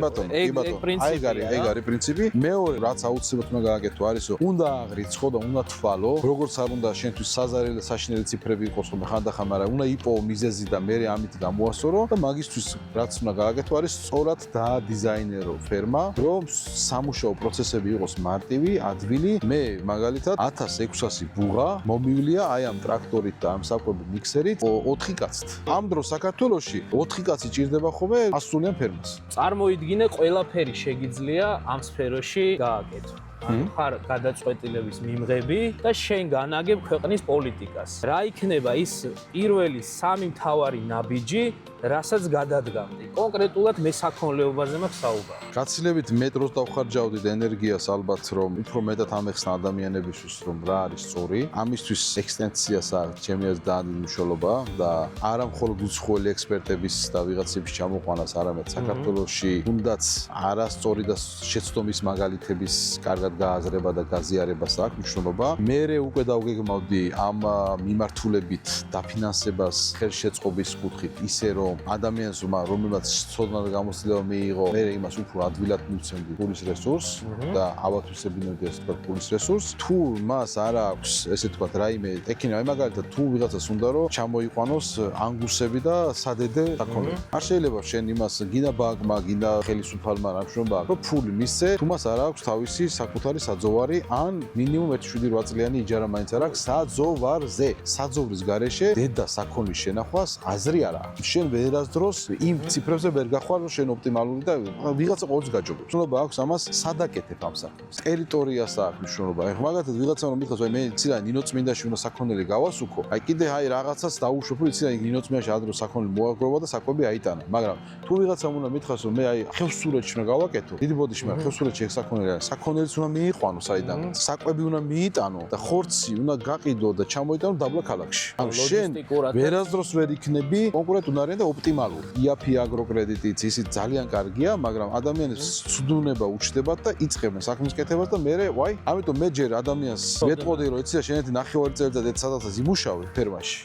ეგ პრინციპია. ეგ არის პრინციპი. მეორე რაც აუცილებლად უნდა გააკეთო არის რომ უნდა აღრიცხო და უნდა თვალო. როგორც არ უნდა შენთვის საზარელი საშინელი ციფრები იყოს ხოლმე ხანდახან, მაგრამ უნდა იპოვო მიზეზი და მერე ამით გამოასწორო და მაგისთვის რაც უნდა გააკეთო არის სწორად დაადიზაინერო ფერმა, რომ სამუშაო პროცესები იყოს მარტივი, ადვილი. მე მაგალითად 1600 ბუღა მომივლია აი ამ ტრაქტორით და ამ საკვები მიქსერით 4 კაცით. ამ დროს საქართველოში 4 კაცი ჭირდება ხოლმე ასულიან ფერმას. წარმოიდგინე ყველაფერი შეგიძლია ამ სფეროში გააკეთო. ხარ გადაწყვეტილების მიმღები და შენ განაგებ ქვეყნის პოლიტიკას. რა იქნება ის პირველი სამი მთავარი ნაბიჯი, რასაც გადადგამდი? კონკრეტულად მე საქონლეობაზე მაქვს საუბარი. გაცილებით მეტროს დავხარჯავდით ენერგიას ალბათ რომ უფრო მეტად ამეხსნა ადამიანებისთვის რომ რა არის სწორი. ამისთვის ექსტენციას აქვს ჩემი აზრით დიდი მნიშვნელობა და არა მხოლოდ უცხოელი ექსპერტების და ვიღაცების ჩამოყვანას, არამედ საქართველოში თუნდაც არასწორი და შეცდომის მაგალითების კარგად გააზრება და გაზიარებას აქვს მნიშვნელობა. მერე უკვე დავგეგმავდი ამ მიმართულებით დაფინანსებას ხელშეწყობის კუთხით ისე რომ ადამიანს რომელმაც ცოდნა და გამოცდილება მიიღო, მე იმას უფრო ადვილად მივცემდი ფულის რესურსს და ავათვისებინებდი ესე თქვა ფულის რესურსს. თუ მას არ აქვს ესე თქვა რაიმე ტექნიკა, აი მაგალითად თუ ვიღაცას უნდა რომ ჩამოიყვანოს ანგუსები და სადედე საქონლები. არ შეიძლება შენ იმას გინდა ბაგმა, გინდა ხელისუფალმა რა მშობა, რომ ფული მისცე, თუ მას არ აქვს თავისი საკუთარი საძოვარი ან მინიმუმ 1-8 წლიანი იჯარა მაინც არ აქვს საძოვარზე. საძოვრის გარეშე დედა საქონლის შენახვას აზრი არ აქვს. შენ ვერასდროს იმ ციფრებზე ვერ გახვალ რომ შენ ოპტიმალური და ვიღაცა ყოველთვის გაჯობებს. მნიშვნელობა აქვს ამას სადაკეთებ ამ საქმეს. ტერიტორიას აქვს მნიშვნელობა. ეხლა მაგათაც ვიღაცა რომ მითხოს, აი მე ცირა ნინოწმინდაში უნდა საქონელი გავასუქო. აი კიდე აი რაღაცას დაუშვებ, რომ ცირა ნინოწმინდაში ადრო საქონელი მოაგროვა და საკვები აიტანა. მაგრამ თუ ვიღაცამ უნდა მითხოს, რომ მე აი ხევსურეთში უნდა გავაკეთო, დიდი ბოდიში მაგრამ ხევსურეთში ეგ საქონელი არის. საქონელიც უნდა მიიყვანო საიდან. საკვები უნდა მიიტანო და ხორცი უნდა გაყიდო და ჩამოიტანო დაბლა ქალაქში. ანუ შენ ვერასდროს ვერ იქნები კონკურენტუნარი და ოპტიმალური. IAPI აგროკრედიტიც ისიც ძალიან კარგია, მაგრამ ადამიანებს ცუდუნება უჩნდებათ და იწყებენ საქმის კეთებას და მე ვაი, ამიტომ მე ჯერ ადამიანს ვეტყოდი რომ ეცია შენეთი 9 წელიწად ერთ სადღაც იმუშავე ფერმაში.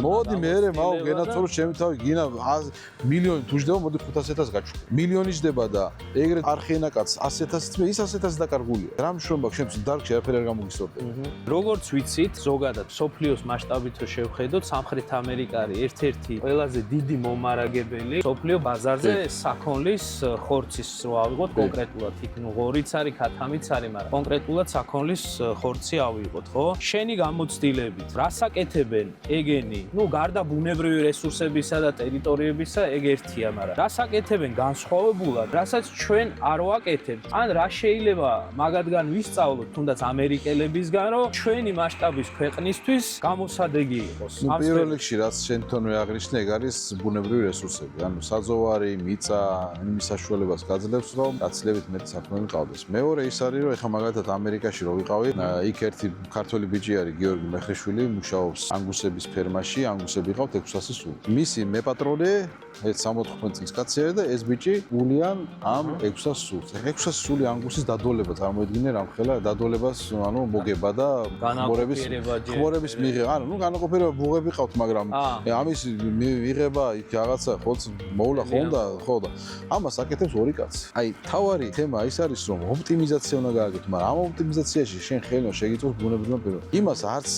მოდი მე მაო გენაცვალო ჩემი თავი გინა 100 მილიონი თუ ჯდება, მოდი 500.000 გაჩვენე. მილიონი ჯდება და ეგრეთ არხენა კაც 100.000 მე ის 100.000 და დაკარგულია. რა მნიშვნელობა აქვს შენ დარგში არაფერი არ გამოგისწორდება. როგორც ვიცით, ზოგადად სოფლიოს მასშტაბით რო შევხედოთ, სამხრეთ ამერიკა არის ერთ-ერთი ყველაზე დიდი მომარაგებელი სოფლიო ბაზარზე საქონლის ხორცის რო ავიღოთ კონკრეტულად იქ ნუ ღორიც არის, ქათამიც არის, მაგრამ კონკრეტულად საქონლის ხორცი ავიღოთ, ხო? შენი გამოცდილებით, რას აკეთებენ ეგენი? ნუ გარდა ბუნებრივი რესურსებისა და ტერიტორიებისა, ეგ ერთია, მაგრამ რას აკეთებენ განსხვავებულად, რასაც ჩვენ არ ვაკეთებთ? ან რა შეიძლება მაგათგან ვისწავლოთ, თუნდაც ამერიკელებისგან, რომ ჩვენი მასშტაბის ქვეყნისთვის გამოსადეგი იყოს? პირველ რიგში რაც შენ თვითონვე აღნიშნე, ეგ არის ბუნებრივი რესურსები. ანუ საძოვარი, მიწა, იმის საშუალებას გაძლევს, რომ გაცილებით მეტი საქმე მიყავდეს. მეორე ის არის, რომ ეხლა მაგალითად ამერიკაში რო ვიყავი, იქ ერთი ქართველი ბიჭი არის, გიორგი მეხრიშვილი, მუშაობს ანგუსების ფერმაში, ანგუსები ყავთ 600 სული. მისი მეპატრონე 75 წლის კაცი არის და ეს ბიჭი გულიან ამ 600 სულს. 600 სული ანგუსის დადოლება წარმოედგინე რამხელა დადოლებას, ანუ მოგება და ხმორების მიღება. ანუ განაყოფიერება ბუღები ყავთ, მაგრამ ამის მიღება იქ რაღაცა ხოც მოვლა ხონდა, ხო და ამას აკეთებს ორი კაცი. აი, თავარი თემა ის არის, რომ ოპტიმიზაცია უნდა გააკეთო, მაგრამ ამ ოპტიმიზაციაში შენ ხელო შეგიწევს ბუნებრივმა პირობებმა. იმას არც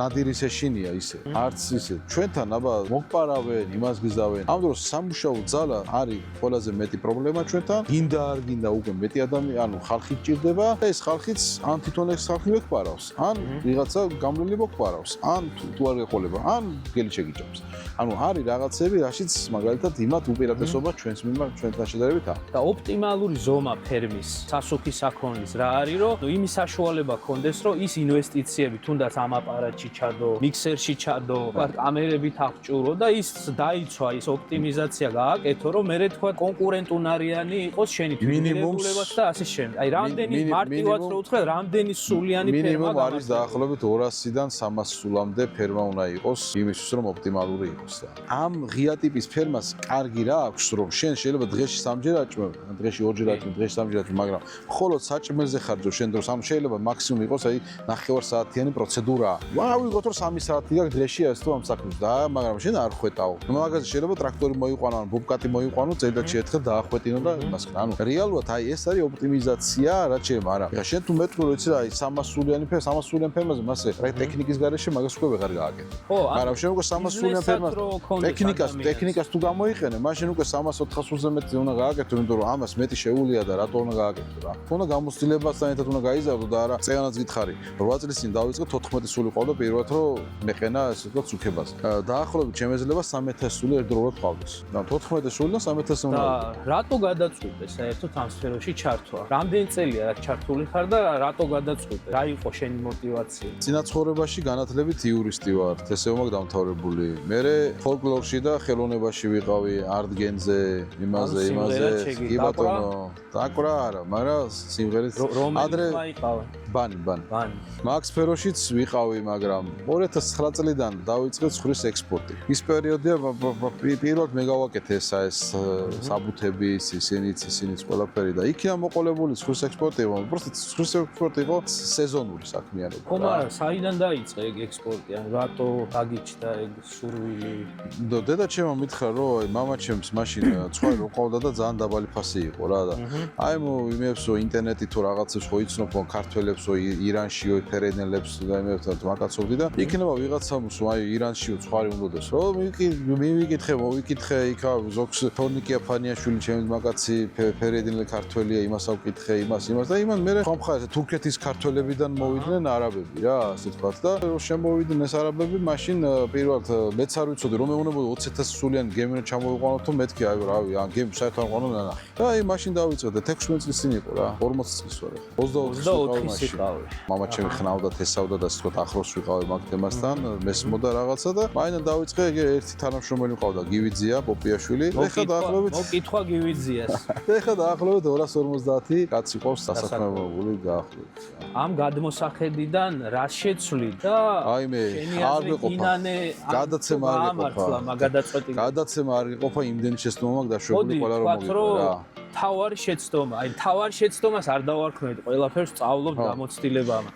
ნადირის ეშინია ისე, არც ისე. ჩვენთან აბა მოგპარავენ, იმას გიზავენ. ამ დროს სამუშაო ძალა არის ყველაზე მეტი პრობლემა ჩვენთან. გინდა არ გინდა უკვე მეტი ადამიანი, ანუ ხალხი ჭირდება და ეს ხალხიც ან თვითონ ეს ხალხი მოგპარავს, ან ვიღაცა გამლელი მოგპარავს, ან თუ არ ეყოლება, ან გელი შეგიჭამს. ანუ არის რაღაცები, რაშიც მაგალითად იმათ უპირატესობა ჩვენს მიმართ, ჩვენთან შედარებით აქვს. და ოპტიმალური ზომა ფერმის სასუქი საქონლის რა არის, რომ იმის საშუალება ქონდეს, რომ ის ინვესტიციები თუნდაც ამ აპარატში ჩადო, მიქსერში ჩადო, კამერებით აღჭურო და ის დაიცვა, ის ოპტიმიზაცია გააკეთო, რომ მე თქვა კონკურენტუნარიანი იყოს შენი თვითმიღებულებას და ასე შემდეგ. აი, რამდენი მარტივად რო უთხრა, რამდენი სულიანი ფერმა მინიმუმ არის დაახლოებით 200-დან 300 სულამდე ფერმა უნდა იყოს იმისთვის, რომ ოპტიმალური იყოს და ამ ღია ტიპის ფერმას კარგი რა აქვს, რომ შენ შეიძლება დღეში 3-ჯერ აჭმევ, დღეში 2-ჯერ აჭმევ, დღეში 3-ჯერ აჭმევ, მაგრამ მხოლოდ საჭმელზე ხარჯო შენ დროს, ამ შეიძლება მაქსიმუმ იყოს აი 9 საათიანი პროცედურა. ვიღოთ რომ 3 საათი გაქვს დღეში ეს თუ ამ საქმეს და მაგრამ შენ არ ხვეტაო. მაგაზე შეიძლება ტრაქტორი მოიყვანო, ან ბობკატი მოიყვანო, წელიწადში ერთხელ დაახვეტინო და იმას ქნა. ანუ რეალურად აი ეს არის ოპტიმიზაცია, რაც შეიძლება, არა. ეხლა შენ თუ მეტყვი რომ იცი რა, აი 300 სულიანი ფერმა, 300 სულიან ფერმაზე მასე ტექნიკის გარეშე მაგას უკვე ვეღარ გააკეთე. მაგრამ შენ უკვე 300 სულიან ფერმას ტექნიკას თუ გამოიყენე, მაშინ უკვე 300-400-ზე მეტი უნდა გააკეთო, იმიტომ რომ ამას მეტი შეუულია და რატო უნდა გააკეთო რა. უნდა გამოცდილებასთან ერთად უნდა გაიზარდო და არა წეგანაც გითხარი. 8 წლის წინ დავიწყე 14 სული ყავდა პირველად რომ მეყენა ესე ვთქვათ სუქებას. დაახლოებით შემეძლება 3000 სული ერთდროულად ყავდეს. და 14 სული და 3000 უნდა. და რატო გადაწყვიტე საერთოდ ამ სფეროში ჩართვა? რამდენი წელია რა ჩართული ხარ და რატო გადაწყვიტე? რა იყო შენი мотиваცია? წინაცხოვრებაში განათლებით იურისტი ვარ, TSEO-მა დამთავრებული. მე ფოლკლორში და ხელოვნებაში ვიყავი, არტ-გენზე, იმაზე. კი ბატონო, დაკვრა არა, მაგრამ სიმღერით ადრე ბანი. მაგ სფეროშიც ვიყავი, მაგრამ 2009 წლიდან დავიწყე ცხვრის ექსპორტი. ის პერიოდია პირველად მე გავაკეთე ეს საბუთების, ისინიც ყველაფერი და იქიდან მოყოლებული ცხვრის ექსპორტი იყო. просто ცხვრის ექსპორტი იყო სეზონური საქმიანობა. ხო, მაგრამ საიდან დაიწყე ეგ ექსპორტი? ან რატო დაგიჩნდა ეგ სურვილი? დედაჩემმა მითხრა, რომ მამაჩემს მაშინ ცხვარი რო ყავდა და ძალიან დაბალი ფასი იყო რა და აი იმებს ინტერნეტი თუ რაღაცებს ხო იცნობ ქართველებს ირანში ფერენელებს და იმებთან მაკაცობდი და იქნება ვიღაცამ აი ირანში ცხვარი უნდადეს რომ მივიკითხე მოვიკითხე იქა ზოგს თორნიკია ფანიაშვილი ჩემი მაკაცი ფერენელე ქართველია იმას ავკითხე იმას და იმან მე ხომხა თურქეთის ქართველებიდან მოვიდნენ არაბები რა ასე თქვა და რომ შემოვიდნენ ეს არაბები მაშინ პირველად მეც არ ვიცოდი რომ მეუბნებოდი 20000 სულიანი გემი ჩამოვიყვანოთ თუ მეთქი აი რავი ან გემი საერთოდ არ ყვანო ნანახი და აი მაშინ დავიწყე და 16 წლის წინ იყო რა 40 წლის ვარ ახლა 24 წლის ვიყავი მამა ჩემი ხნავდა თესავდა და ასე თქვა ახლოს ვიყავი მაგ თემასთან მესმოდა რაღაცა და მაინც დავიწყე ერთი თანამშრომელი მყავდა გივიძია პოპიაშვილი ეხლა დაახლოებით მოკითხვა გივიძიას ეხლა დაახლოებით 250 კაცი ყავს სასაქმებული დაახლოებით ამ გადმოსახედიდან რა შეცვლი და აი მე არ მეყოფა გადაცემა არ მეყოფა მაგადაწყვეტი გადაცემა არ მეყოფა იმდენი შეცდომა მაქვს დაშვებული ყველა რომ მოგიყვა თავარი შეცდომა აი თავარი შეცდომას არ დავარქმევთ ყველაფერს სწავლობ გამოცდილებამ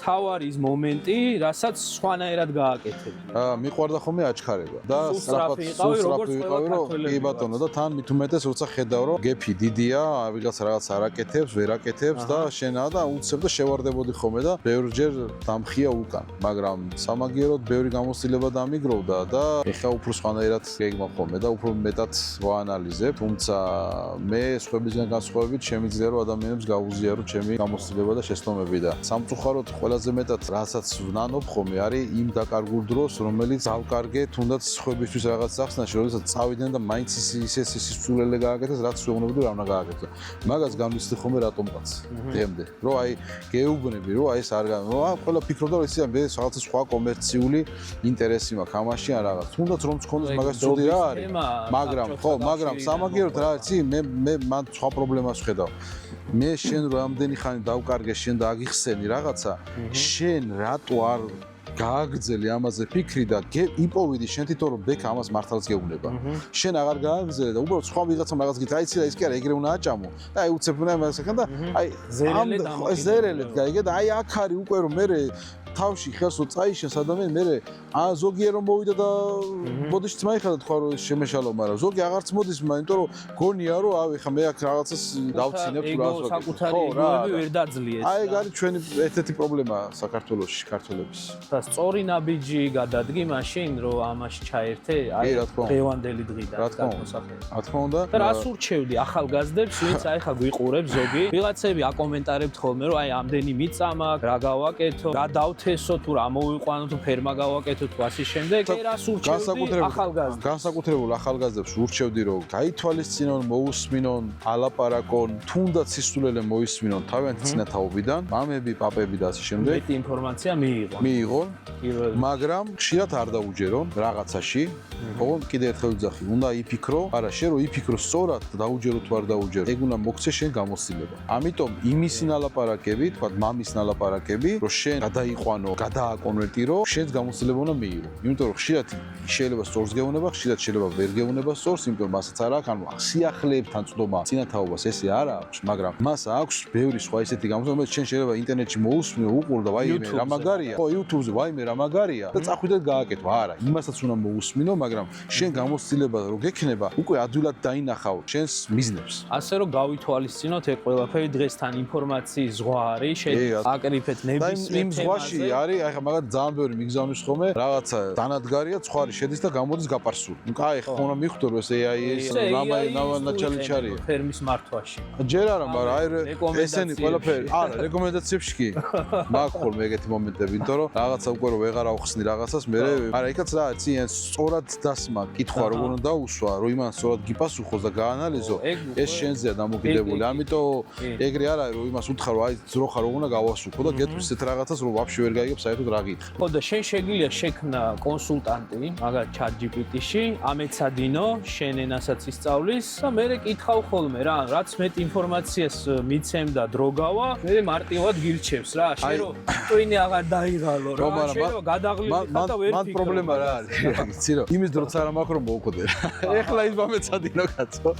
თავარი ის მომენტი, რასაც სხვანაირად გააკეთებდი. მიყვარდა ხოლმე აჩქარება და სწრაფი იყავი, როგორც ყველა ვიყავი, რომ ქართველები კი ბატონო და თან მით უმეტეს როცა ხედავ, რომ გეფი დიდია, ვიღაც რაღაც არაკეთებს, ვერ აკეთებს და შენაა და უცებ და შევარდებოდი ხოლმე და ბევრჯერ დამხია უკან, მაგრამ სამაგიეროდ ბევრი გამოცდილება დამიგროვდა და ეხა უფრო სხვანაირად გეგმა ხოლმე და უფრო მეტად ვაანალიზებ, თუმცა მე სხვებისგან განსხვავებით შემიძლია რომ ადამიანებს გავუზიარო ჩემი გამოცდილება და შეცდომები და სამწუხაროდ ყველაზე მეტად რასაც ვნანობ ხოლმე არის იმ დაკარგულ დროს, რომელიც დავკარგე თუნდაც სხვებისთვის რაღაც სახსნაში, როდესაც წავიდნენ და მაინც ისე სისულელე გააკეთეს, რაც შეუღნობდი რა უნდა გააკეთო. მაგას გამიცდი ხოლმე რატომღაც დღემდე, რომ აი გეუბნები, რომ აი ეს არ ყველა ფიქრობდა რომ ისე მე რაღაცა სხვა კომერციული ინტერესი მაქვს ამაში ან რაღაც. თუნდაც რომ მქონდეს მაგას ცუდი რა არის, მაგრამ სამაგიეროდ რა არის, მე მან სხვა პრობლემას ვხედავ. მე შენ რამდენი ხანი დავკარგე შენ და აგიხსენი რაღაცა, შენ რატო არ გააგრძელი ამაზე ფიქრი და იპოვიდი შენ თვითონ რომ ბექ ამას მართლაც გეუბნება. შენ აღარ გააგრძელე და უბრალოდ სხვა ვიღაცამ რაღაც გითხრა, აი ცილა ის კი არა, ეგრე უნდა აჭამო. და აი უცებ უნდა მაგას აკეთო და აი ზერელეთ გაიგე და აი აქ არის უკვე რომ მე თავში ხელს რო წაიშენს ადამიანი მე ზოგიერო მოვიდა და ბოდიშიც მაიხადა თქვა რომ შემეშალო, მაგრამ ზოგი აღარც მოდის, იმიტომ რომ გონია რომ ავი ხა მე აქ რაღაცას დავცინებ თუ რას ვაკეთებ. საკუთარი ეგოები ვერ დაძლიეთ. აი ეგ არის ჩვენი ერთ-ერთი პრობლემა საქართველოში, ქართველების. და სწორი ნაბიჯი გადადგი მაშინ რომ ამაში ჩაერთე, აი დღევანდელი დღიდან განსახილველი. რა თქმა უნდა. და რას ურჩევდი ახალგაზრდებს, ვინც აი ხა გვიყურებს ზოგი, ვიღაცები აკომენტარებთ ხოლმე რომ აი ამდენი მიწამა, რა გავაკეთო, რა დავთესო თუ რა მოვიყვანო თუ ფერმა გავაკეთო თუ ასე შემდეგ. რას ურჩევდი ახალგაზრდებს? განსაკუთრებულ ახალგაზრდებს ურჩევდი რომ გაითვალისწინონ, მოусმინონ, ალაპარაკონ, თუნდაც სისულელე მოისმინონ თავიანთი წინათაობიდან, მამები, პაპები და ასე შემდეგ. მეტი ინფორმაცია მიიღონ, მაგრამ ხშირად არ დაუჯერონ რაღაცაში. ოღონდ კიდე ერთხელ ვიძახი, უნდა იფიქრო, არა შენ რომ იფიქრო სწორად დაუჯერო თუ არ დაუჯერო, ეგ უნდა მოგცე შენ გამოცდილება. ამიტომ იმის ნალაპარაკები, თქვა მამის ნალაპარაკები, რომ შენ გადაიყვანო, გადააკონვერტირო, შენს გამოცდილება უნდა მიიღო. იმიტომ რომ ხშირად შეიძლება სწორს გეუბნება, ხშირად შეიძლება ვერ გეუბნება სწორს, იმიტომ რომ მასაც არ აქვს, ანუ სიახლეებთან წვდომა წინათაობას ესე არ აქვს, მაგრამ მას აქვს ბევრი სხვა ისეთი გამოცდილება, შენ შეიძლება ინტერნეტში მოусმინო, უყურო და ვაიმე რა მაგარია. ხო, YouTube-ზე ვაიმე რა მაგარია და წახვიდე და გააკეთო. არა, იმასაც უნდა მოусმინო, მაგრამ შენ გამოცდილება რო გექნება, უკვე ადვილად დაინახავ შენს მიზნებს. ასე რომ გავითვალისწინოთ ეგ ყველაფერი დღესთან ინფორმაციის ზღვა არის, აკრიფეთ ნებისმიერ თემაზე. ზღვაში არის, აი ხა მაგათ ძალიან ბევრი მიგზავნის ხოლმე, რაღაცა დანადგარია, ცხარი შედის და გამოდის გაპარსული. ნუ კაი, ხო უნდა მიხვდორო ეს AI ეს ნაჩალიჩარია ფერმის მართვაში. ჯერ არა, მაგრამ აი ესენი ყველაფერი, არა, რეკომენდაციებში კი. მაგ ხოლმე ეგეთი მომენტები, იმიტომ რომ რაღაცა უკვე რო ვეღარ ავხსნი რაღაცას, მე არა, იქაც რა არის, ციან სწორად დასმა, კითხვა როგორ უნდა დაუსვა, რომ იმან სწორად გიპასუხოს და გაანალიზო, ეს შენზეა დამოკიდებული. ამიტომ ეგრე არ არის, რომ იმას უთხრა, რომ აი ძროხა როგორ უნდა გავასუქო და გეტყვის ესეთ რაღაცას, რომ ვაფშე ვერ გაიგებ საერთოდ რა გითხრა. ხო და შენ შეგვიძლია შექმნა კონსულტანტი, მაგალითად ChatGPT-ში, ამეცადინო, შენ ენასაც ისწავლის და მე კითხავ ხოლმე რა, რაც მეტ ინფორმაციას მიცემ და დრო გავა, მე მარტივად გილჩევს რა, შენ რომ ტვინი აღარ დაიღალო რა, შენ რომ გადაღლილი და ვერ მან პრობლემა რა არის? იცი რომ იმის დროც არ მაქვს რომ მოვხდე. ეხლა ის მომეცადინო კაცო.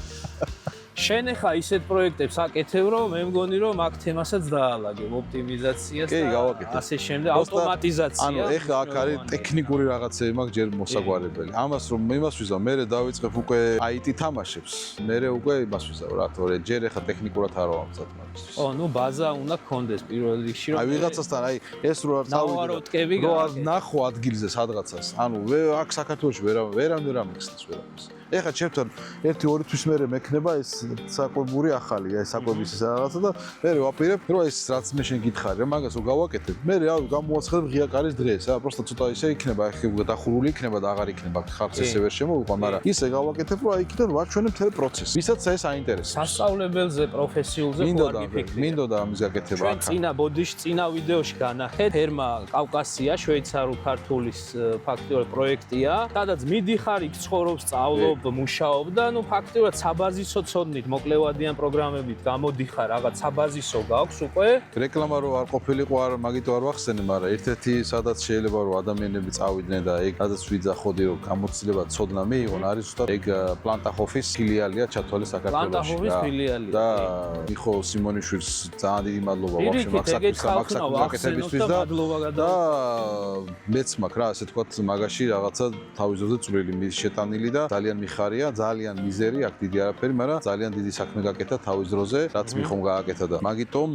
შენ ახლა ისეთ პროექტებს აკეთებ, რომ მე მგონი რომ აქ თემასაც დაალაგებ ოპტიმიზაციას და ასე შემდეგ, ავტომატიზაცია. ანუ ახლა აქ არის ტექნიკური რაღაცები მაქვს ჯერ მოსაგვარებელი. ამას რომ იმას ვიზავ, მე დავიწყებ უკვე IT თამაშებს. მე უკვე იმას ვიზავ რა, თორე ჯერ ახლა ტექნიკურად არ ვამცად მაგისთვის. ო, ნუ ბაზა უნდა გქონდეს პირველ რიგში, რომ აი ვიღაცასთან აი ეს რო არ დავაროტკები რო არ ნახო ადგილზე სადღაცას. ანუ აქ საქართველოში ვერ ამიხსნას ვერავის. ეხლა ჩემთან 1-2 თვის მერე მექნება ეს საკვებური ახალი, აი საკვების ის რაღაცა და მე ვაპირებ, რომ ეს რაც მე შენ გითხარი, რა მაგას რო გავაკეთებ. მე რავი, გამოვაცხადებ ღია კარის დღეს, რა, პროსტა ცოტა ისე იქნება, ახლა დახურული იქნება და აღარ იქნება, ხალხს ესე ვერ შემოვიყვან, მაგრამ ისე გავაკეთებ, რომ აი იქიდან ვაჩვენებ მთელ პროცესს. ვისაც ეს აინტერესებს. სასწავლებელზე, პროფესიულზე ყوار გიფიქრე. მინდოდა ამის გაკეთება აქ. წინა ბოდიში, წინა ვიდეოში განახეთ, ფერმა კავკასია, შვეიცარულ ქართულის ფაქტიურად პროექტია, სადაც მიდიხარ, იქ ცხოვრობს, სწავლობ მუშაობდა, ну ფაქტობრივად საბაზისო ცოდნით, მოკლევადიან პროგრამებით გამოდიხარ, რაღაც საბაზისო გაქვს უკვე. რეკლამა რო არ ყოფილიყო, არ მაგით არ ვახსენე, მაგრამ ერთ-ერთი სადაც შეიძლება რომ ადამიანები წავიდნენ და ეგ სადაც ვიძახოდი რომ გამოცდილება ცოდნა მიიღონ, არის ზუსტად ეგ პლანტახოფის ფილიალია ჩათვალე საქართველოში. პლანტახოფის ფილიალია. და მიხო სიმონიშვილს ძალიან დიდი მადლობა ვაფშე მაქსაკისებისთვის და მეც მაქვს რა, ასე თქვა მაგაში რაღაცა თავის ძროზე წვლილი მის შეტანილი და ძალიან მიხარია, ძალიან მიზერი, აქ დიდი არაფერი, მაგრამ ძალიან დიდი საქმე გაკეთა თავის ძროზე, რაც მიხომ გააკეთა და მაგიტომ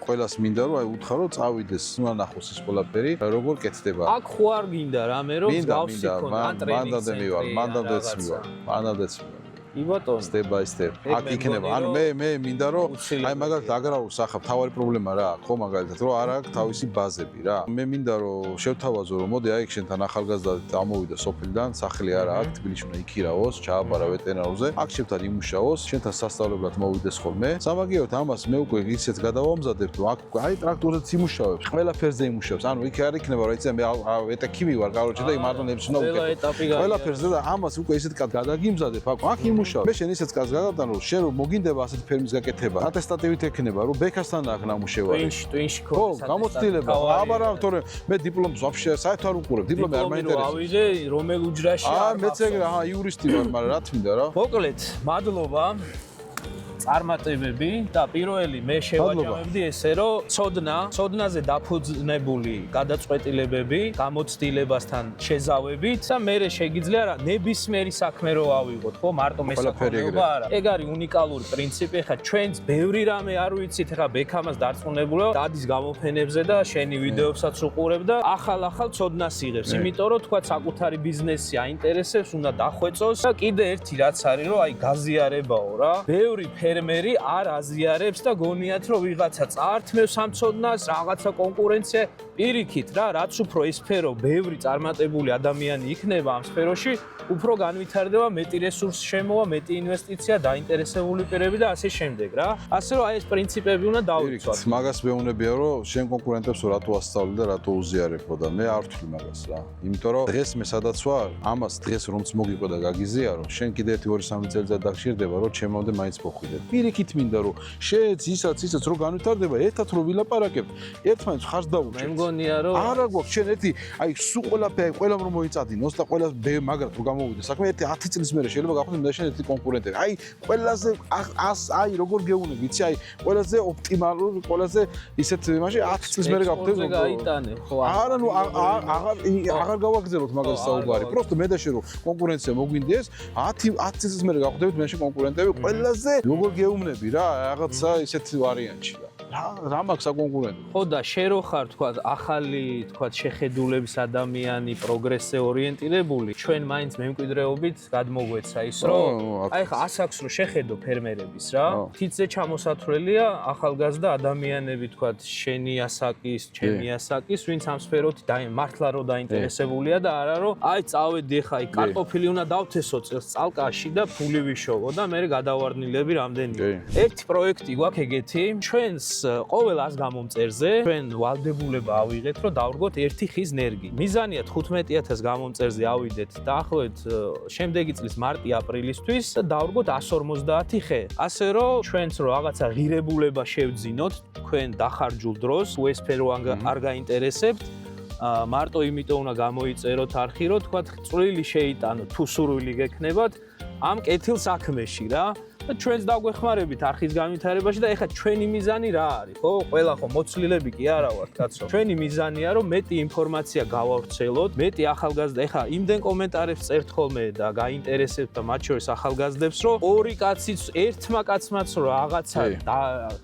ყველას მინდა რომ აი უთხარო წავიდეს, უნდა ნახოს ეს ყველაფერი, როგორ კეთდება. აქ ხო არ გინდა რამე რომ გავსი ქონა მანდამდე მივარ, მანდამდეც მივარ. იბატონ step by step. აქ იქნება. ანუ მე მინდა რომ აი მაგალითად აგრარულ სახა თავარი პრობლემა რა აქვს, ხო მაგალითად რომ არ აქვს თავისი ბაზები რა. მე მინდა რომ შევთავაზო რომ მოდი აი შენთან ახალგაზრდა ამოვიდა სოფლიდან, სახლი არა აქვს, თბილისში უნდა იქირაოს, ჩააბარა ვეტერინარზე. აქ შევთან იმუშაოს, შენთან სასწავლებლად მოვიდეს ხოლმე. სამაგიეროდ ამას მე უკვე ისეც გადავამზადებ, რომ აქ აი ტრაქტორზეც იმუშავებს, ყველაფერზე იმუშავებს. ანუ იქ არ იქნება რომ იცი მე ეტექი ვარ, კაროჩე და იმ არტონებს უნდა უკეთო. ყველაფერზე და ამას უკვე ისეთ გადაგიმზადებ აქ მე შენ ისეც კაც გაგავდან რომ შენ რომ მოგინდება ასეთ ფერმის გაკეთება ატესტატივით ექნება რომ ბექასთან აქ ნამუშევარი ტვინში ხო გამოცდილება აბარა თორე მე დიპლომს ვაფშე საერთოდ არ უყურებ დიპლომი არ მაინტერესებს ავიდე რომელ უჯრაში მეც ეგრე იურისტი ვარ მაგრამ რა თქმა რა მოკლედ მადლობა წარმატებები და პირველი მე შევაჯამებდი ესე რომ ცოდნაზე დაფუძნებული გადაწყვეტილებები გამოცდილებასთან შეზავებით და მე შეგიძლია რა ნებისმიერი საქმე რო ავიღოთ ხო მარტო მესაქონლეობა არა ეგ არის უნიკალური პრინციპი ხა ჩვენც ბევრი რამე არ ვიცით ხა ბექამას დარწმუნებულა დადის გამოფენებზე და შენი ვიდეოებსაც უყურებ და ახალ ცოდნას იღებს იმიტომ რომ თქვა საკუთარი ბიზნესი აინტერესებს უნდა დახვეწოს და კიდე ერთი რაც არის რომ აი გაზიარებაო რა ბევრი ფერმერი არ აზიარებს და გონიათ რომ ვიღაცა წაართმევს ამ ცოდნას რაღაცა კონკურენცია პირიქით რა რაც უფრო ეს სფერო ბევრი წარმატებული ადამიანი იქნება ამ სფეროში უფრო განვითარდება მეტი რესურსი შემოვა მეტი ინვესტიცია დაინტერესებული პირები და ასე შემდეგ რა ასე რომ აი ეს პრინციპები უნდა დავიცვათ მაგას მეუნებია რომ შენ კონკურენტებს რატო ასწავლი და რატო უზიარებო და მე არ ვთვლი მაგას რა იმიტომ რომ დღეს მე სადაც ვარ ამას დღეს რომც მოგიყვა და გაგიზიარო შენ კიდე 1-2-3 წელიწად დაგჭირდება რომ ჩემამდე მაინც მოხვიდე პირიქით მინდა რომ შეეც ისაც რო განვითარდება ერთად რო ვილაპარაკებთ ერთმანეთს ხარს დავუჭერთ მე მგონია რომ არა გვაქვს შენ ერთი აი სულ ყველაფერი ყველამ რომ მოიწადინოს და ყველას მაგრად რო გამოვიდეს საქმე ერთი 10 წლის მერე შეიძლება გახვდეს და შენ ერთი კონკურენტები აი ყველაზე აი როგორ გეუნები იცი აი ყველაზე ოპტიმალური ყველაზე ისეთ იმაში 10 წლის მერე გახვდეს როგორ გაიტანე ხო არა ნუ აღარ გავაგზავნოთ მაგას საუბარი პროსტო მე და შენ რო კონკურენცია მოგვინდეს 10 წლის მერე გახვდებით მე შენ კონკურენტები ყველაზე როგორ გეუბნები რა რაღაცა ისეთ ვარიანტში რა მაქვს საკონკურენტო ხო და შე რო ხარ თქვა ახალი თქვა შეხედულების ადამიანი პროგრესზე ორიენტირებული ჩვენ მაინც მემკვიდრეობით გადმოგვეცა ის რომ აი ხა ასაკს რო შეხედო ფერმერების რა თითზე ჩამოსათვლელია ახალგაზრდა ადამიანები თქვა შენი ასაკის ჩემი ასაკის ვინც ამ სფეროთ მართლა რო დაინტერესებულია და არა რომ აი წავედი ხა აი კარტოფილი უნდა დავთესო წელს წალკაში და ფული ვიშოვო და მე გადავარდნილები რამდენია ერთი პროექტი გვაქვს ეგეთი ჩვენს ყოველ 100 გამომწერზე ჩვენ ვალდებულება ავიღეთ რომ დავრგოთ ერთი ხის ნერგი. მიზანია 15000 გამომწერზე ავიდეთ დაახლოებით შემდეგი წლის მარტი-აპრილისთვის და დავრგოთ 150 ხე. ასე რომ ჩვენც რო რაღაცა ღირებულება შევძინოთ თქვენ დახარჯულ დროს უესფერო არ გაინტერესებთ მარტო იმიტომ უნდა გამოიწეროთ არხი რომ თქვა წვლილი შეიტანოთ თუ სურვილი გექნებათ ამ კეთილ საქმეში რა და ჩვენს დაგვეხმარებით არხის განვითარებაში და ეხლა ჩვენი მიზანი რა არის ხო ყველა ხო მოცლილები კი არა ვართ კაცო ჩვენი მიზანია რომ მეტი ინფორმაცია გავავრცელოთ მეტი ახალგაზრდა ეხლა იმდენ კომენტარებს წერთ ხოლმე და გაინტერესებთ და მათ შორის ახალგაზრდებს რომ ორი კაციც ერთმა კაცმაც რომ რაღაცა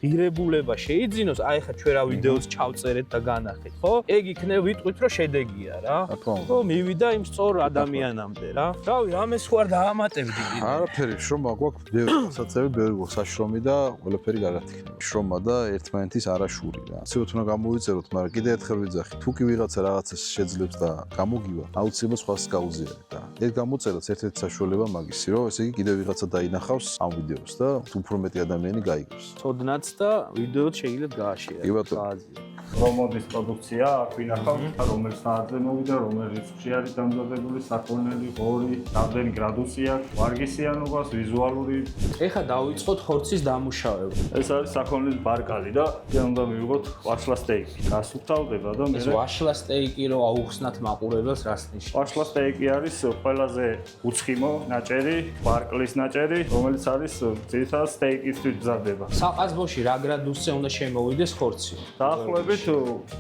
ღირებულება შეიძინოს აი ეხლა ჩვენ რა ვიდეოს ჩავწერეთ და განახეთ ხო ეგ იქნება ვიტყვით რომ შედეგია რა ხო მივიდა იმ სწორ ადამიანამდე რა რავი რამეს ხო არ დაამატებდი არაფერი შრომა გვაქვს საცევი ბევრი გვაქვს საშრომი და ყველაფერი კარგად იქნება. შრომა და ერთმანეთის არაშური რა. ცოტა უნდა გამოიწეროთ, მაგრამ კიდე ერთხელ ვიძახი, თუ კი ვიღაცა რაღაცას შეძლებს და გამოგივა, აუცილებლად სხვას გაუზიარეთ და ეს გამოწერაც ერთ-ერთი საშუალება მაგისი, რომ ესე იგი კიდე ვიღაცა დაინახავს ამ ვიდეოს და უფრო მეტი ადამიანი გაიგებს. ცოდნაც და ვიდეოც შეიძლება გააშიეროს. კი ბატონო. რომოდის პროდუქცია აქ ვინახავთ, რომელიც საათზე მოვიდა, რომელიც რიცხვში არის დამზადებული, საქონელი, ღორი, რამდენი გრადუსი აქვს, ვარგისიანობას, ვიზუალური. ეხლა დავიწყოთ ხორცის დამუშავება. ეს არის საქონლის ბარკალი და უნდა მივიღოთ ვაშლა სტეიკი. გასუფთავდება და ეს ვაშლა სტეიკი რო აუხსნათ მაყურებელს რას ნიშნავს? ვაშლა სტეიკი არის ყველაზე უცხიმო ნაჭერი, ბარკლის ნაჭერი, რომელიც არის ძირითადად სტეიკისთვის მზადდება. საყაზბოში რა გრადუსზე უნდა შემოვიდეს ხორცი? დაახლოებით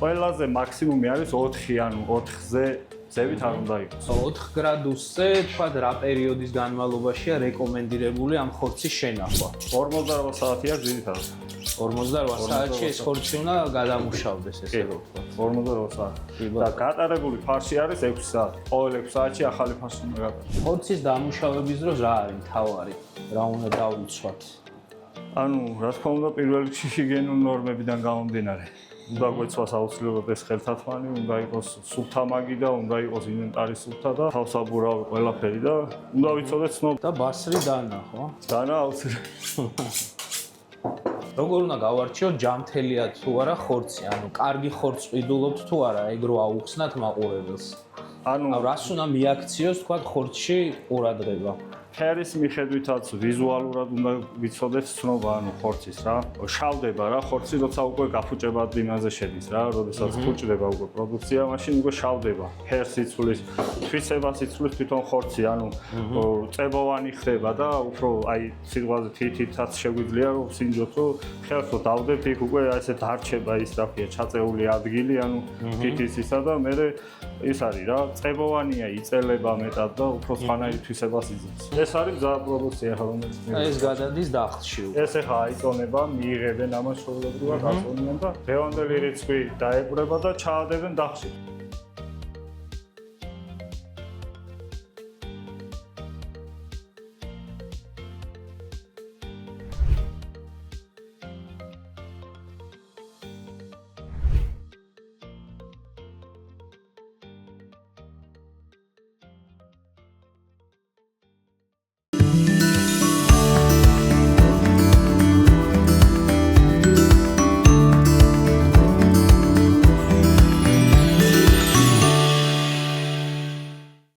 ყველაზე მაქსიმუმი არის 4, ანუ 4-ზე ზევით არ უნდა იყოს. 4 გრადუსზე თქვა რა პერიოდის განმავლობაშია რეკომენდირებული ამ ხორცის შენახვა? 48 საათია ძირითადად. 48 საათში ეს ხორცი უნდა გადამუშავდეს ესე რომ ვთქვა. 48 საათი. და გატარებული ფარში არის 6 საათი. ყოველ 6 საათში ახალი ფარში უნდა გატარდეს. ხორცის დამუშავების დროს რა არის მთავარი? რა უნდა დავიცვათ? ანუ რა თქმა უნდა პირველ რიგში ჰიგიენური ნორმებიდან გამომდინარე. უნდა გვეცვას აუცილებლად ეს ხელთათმანი, უნდა იყოს სუფთამაგი და უნდა იყოს ინვენტარი სუფთა და თავსაბურავი ყველაფერი და უნდა ვიცოდეთ ცნობ და ბასრი დანა, ხო? დანა აუცილებლად. როგორ უნდა გავარჩიოთ ჯამთელია თუ არა ხორცი? ანუ კარგი ხორცს ყიდულობთ თუ არა, ეგ რო აუხსნათ მაყურებელს. ანუ რას უნდა მიაქციოს თქვა ხორცში ყურადღება? ფერის მიხედვითაც ვიზუალურად უნდა ვიცოდეთ ცნობა ანუ ხორცის რა. შავდება რა ხორცი, როცა უკვე გაფუჭებად იმაზე შედის რა, როდესაც ფუჭდება უკვე პროდუქცია, მაშინ უკვე შავდება. ფერს იცვლის, თვისებას იცვლის თვითონ ხორცი, ანუ წებოვანი ხდება და უფრო აი სიტყვაზე თითითაც შეგვიძლია რომ სინჯოთ, რომ ხელს რო დავდებთ, იქ უკვე ესე დარჩება ის რა ქვია, ჩაწეული ადგილი, ანუ თითის ისა და მე ის არის რა, წებოვანია, იწელება მეტად და უფრო სხვანაირი თვისებას იძენს. ეს არის მზა პროდუქცია ხა რომელიც ეს გადადის დახში. ეს ახლა აიწონება, მიიღებენ ამას შეუძლებლად აწონიან და დღევანდელი რიცხვი დაებრება და ჩაადებენ დახში.